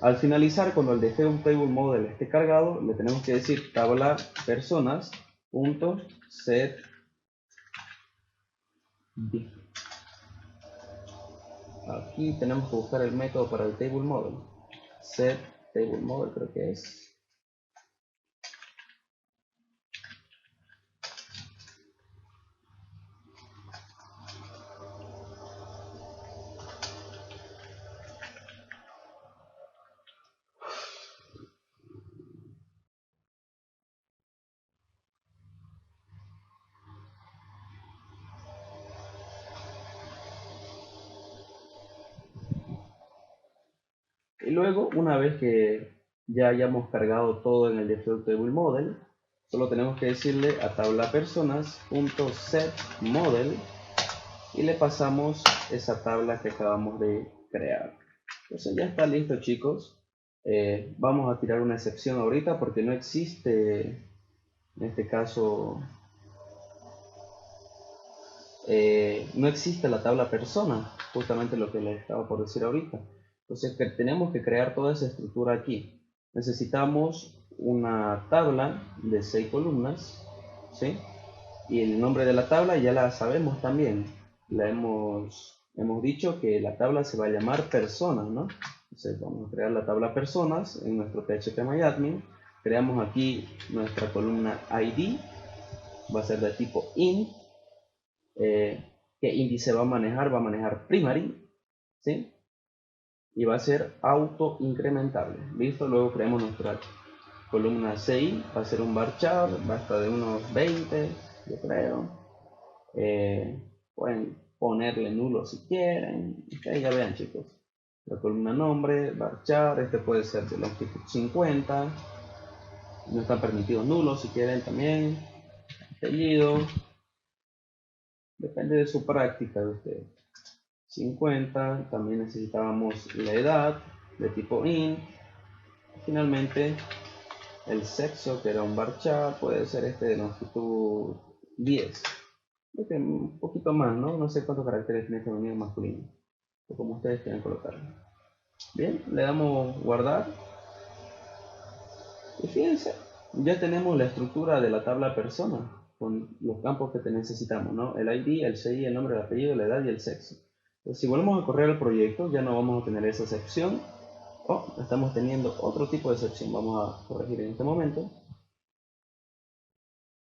Al finalizar, cuando el de un table model esté cargado, le tenemos que decir tabla personas punto set div. Aquí tenemos que buscar el método para el table model. Set table model creo que es. Y luego, una vez que ya hayamos cargado todo en el Defaultable Model, solo tenemos que decirle a tabla personas.setModel y le pasamos esa tabla que acabamos de crear. Entonces ya está listo, chicos. Vamos a tirar una excepción ahorita porque no existe, en este caso, no existe la tabla persona, justamente lo que les estaba por decir ahorita. Entonces tenemos que crear toda esa estructura aquí. Necesitamos una tabla de 6 columnas, ¿sí? Y el nombre de la tabla ya la sabemos también. Hemos dicho que la tabla se va a llamar personas, ¿no? Entonces vamos a crear la tabla personas en nuestro phpMyAdmin. Creamos aquí nuestra columna ID, va a ser de tipo int. ¿Qué índice va a manejar? Va a manejar primary, ¿sí? Y va a ser auto incrementable. ¿Listo? Luego creamos nuestra columna CI, va a ser un varchar, basta de unos 20, yo creo. Pueden ponerle nulo si quieren. Ustedes ya vean, chicos. La columna nombre, varchar, este puede ser de longitud 50. No están permitidos nulos si quieren también. Apellido. Depende de su práctica de ustedes. 50. También necesitábamos la edad de tipo int. Finalmente, el sexo, que era un varchar, puede ser este de longitud 10. Un poquito más, ¿no? No sé cuántos caracteres tiene femenino y masculino, o como ustedes quieran colocarlo. Bien, le damos guardar. Y fíjense, ya tenemos la estructura de la tabla persona con los campos que necesitamos, ¿no? El ID, el CI, el nombre, el apellido, la edad y el sexo. Entonces, si volvemos a correr el proyecto, ya no vamos a tener esa sección. Estamos teniendo otro tipo de sección. Vamos a corregir en este momento.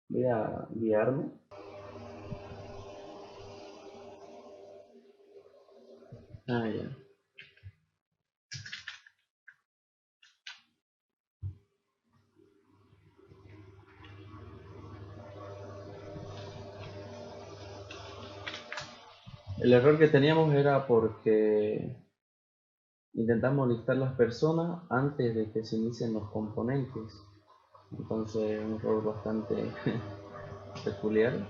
Voy a guiarme. Ya. El error que teníamos era porque intentamos listar las personas antes de que se inicien los componentes. Entonces, un error bastante peculiar.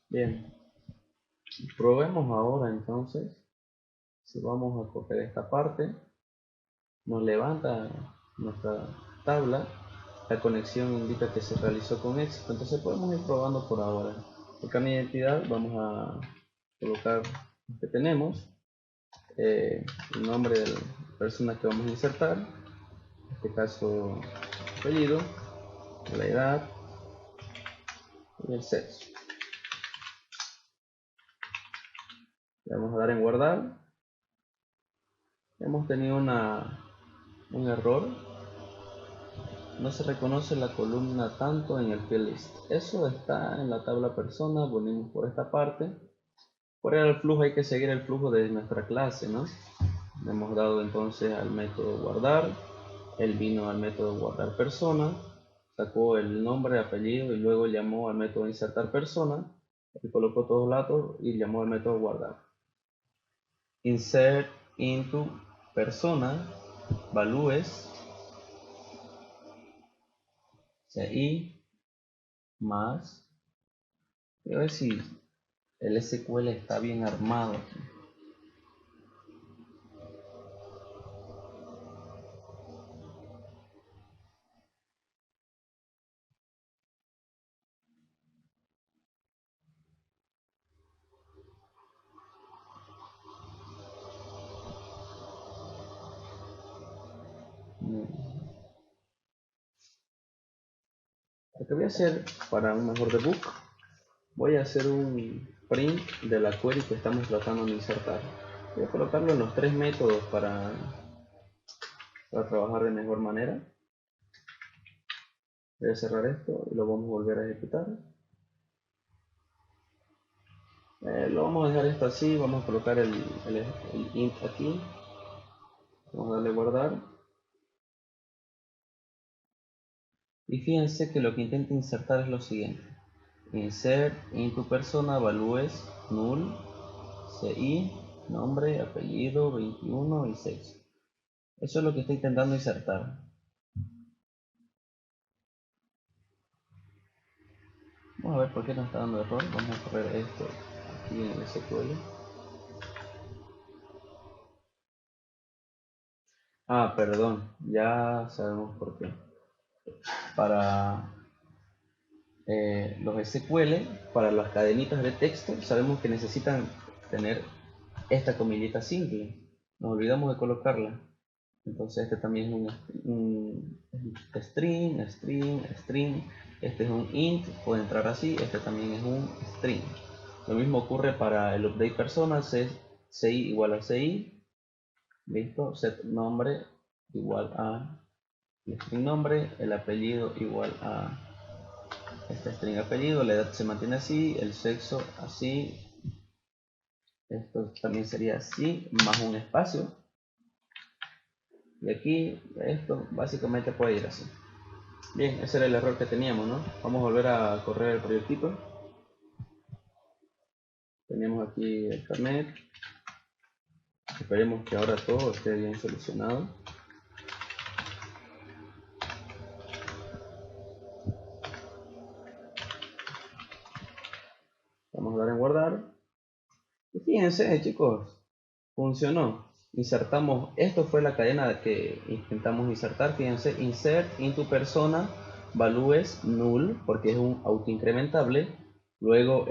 Bien, probemos ahora entonces. Si vamos a copiar esta parte, nos levanta nuestra tabla. La conexión indica que se realizó con éxito. Entonces podemos ir probando por ahora. Por cada identidad vamos a colocar lo que tenemos. El nombre de la persona que vamos a insertar. En este caso, apellido, la edad y el sexo. Le vamos a dar en guardar. Hemos tenido un error. No se reconoce la columna tanto en el field list. Eso está en la tabla persona. Volvemos por esta parte. Por el flujo hay que seguir el flujo de nuestra clase, ¿no? Le hemos dado entonces al método guardar. Él vino al método guardar persona. Sacó el nombre, apellido y luego llamó al método insertar persona. Y colocó todos los datos y llamó al método guardar. Insert into persona values CI más. Voy a ver si el SQL está bien armado. Lo que voy a hacer para un mejor debug, voy a hacer un print de la query que estamos tratando de insertar. Voy a colocarlo en los tres métodos para trabajar de mejor manera. Voy a cerrar esto y lo vamos a volver a ejecutar. Lo vamos a dejar esto así, vamos a colocar el int aquí. Vamos a darle guardar. Y fíjense que lo que intenta insertar es lo siguiente. Insert into persona values null CI, nombre, apellido, 21 y sexo. Eso es lo que está intentando insertar. Vamos a ver por qué nos está dando error. Vamos a correr esto aquí en el SQL. Ah, perdón, ya sabemos por qué. Para los SQL, para las cadenitas de texto, sabemos que necesitan tener esta comillita simple. Nos olvidamos de colocarla. Entonces este también es un string, string, string. Este es un int, puede entrar así. Este también es un string. Lo mismo ocurre para el update persona, ci igual a ci. Listo, set nombre igual a el string nombre, el apellido igual a este string apellido, la edad se mantiene así, el sexo así, esto también sería así, más un espacio. Y aquí esto básicamente puede ir así. Bien, ese era el error que teníamos, ¿no? Vamos a volver a correr el proyectito. Tenemos aquí el carnet. Esperemos que ahora todo esté bien solucionado. Vamos a dar en guardar. Y fíjense, chicos, funcionó. Insertamos, esto fue la cadena que intentamos insertar. Fíjense, insert into persona values null, porque es un autoincrementable. Luego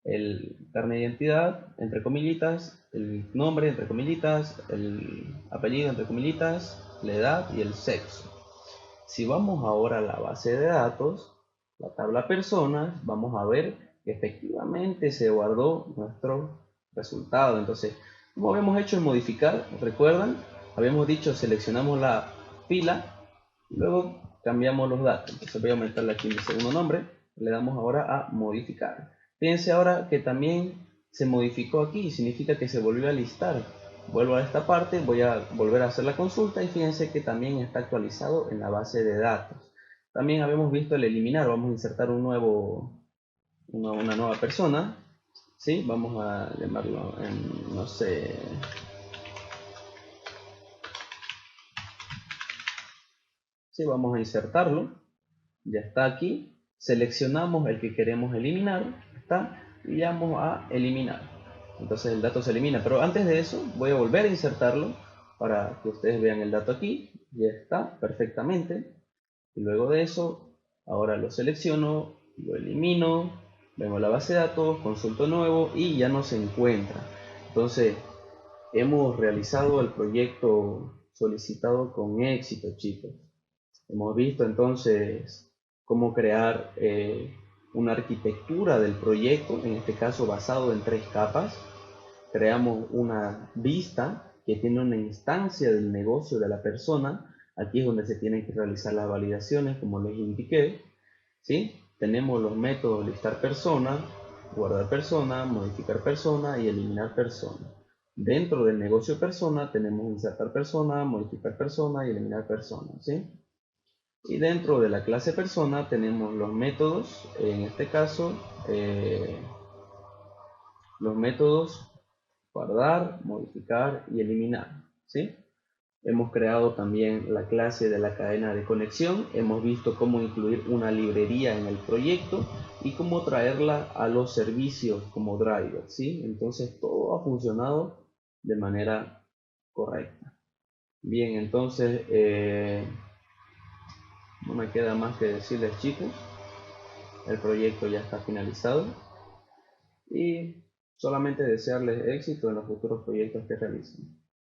el carnet de identidad, entre comillitas, el nombre, entre comillitas, el apellido, entre comillitas, la edad y el sexo. Si vamos ahora a la base de datos, la tabla personas, vamos a ver que efectivamente se guardó nuestro resultado. Entonces, como habíamos hecho en modificar, ¿recuerdan? Habíamos dicho seleccionamos la fila y luego cambiamos los datos. Entonces voy a aumentarle aquí mi segundo nombre, le damos ahora a modificar. Fíjense ahora que también se modificó aquí, significa que se volvió a listar. Vuelvo a esta parte, voy a volver a hacer la consulta y fíjense que también está actualizado en la base de datos. También habíamos visto el eliminar, vamos a insertar una nueva persona. ¿Sí? Vamos a llamarlo, no sé, sí, vamos a insertarlo. Ya está aquí. Seleccionamos el que queremos eliminar, está, y vamos a eliminar. Entonces el dato se elimina, pero antes de eso voy a volver a insertarlo para que ustedes vean el dato aquí. Ya está perfectamente. Y luego de eso, ahora lo selecciono, lo elimino, vengo a la base de datos, consulto nuevo y ya no se encuentra. Entonces hemos realizado el proyecto solicitado con éxito, chicos. Hemos visto entonces cómo crear una arquitectura del proyecto, en este caso basado en 3 capas. Creamos una vista que tiene una instancia del negocio de la persona. Aquí es donde se tienen que realizar las validaciones, como les indiqué. ¿Sí? Tenemos los métodos listar persona, guardar persona, modificar persona y eliminar persona. Dentro del negocio persona tenemos insertar persona, modificar persona y eliminar persona. ¿Sí? Y dentro de la clase persona tenemos los métodos, en este caso, los métodos guardar, modificar y eliminar. ¿Sí? Hemos creado también la clase de la cadena de conexión, hemos visto cómo incluir una librería en el proyecto y cómo traerla a los servicios como driver. ¿Sí? Entonces todo ha funcionado de manera correcta. Bien, entonces no me queda más que decirles, chicos, el proyecto ya está finalizado y solamente desearles éxito en los futuros proyectos que realicen.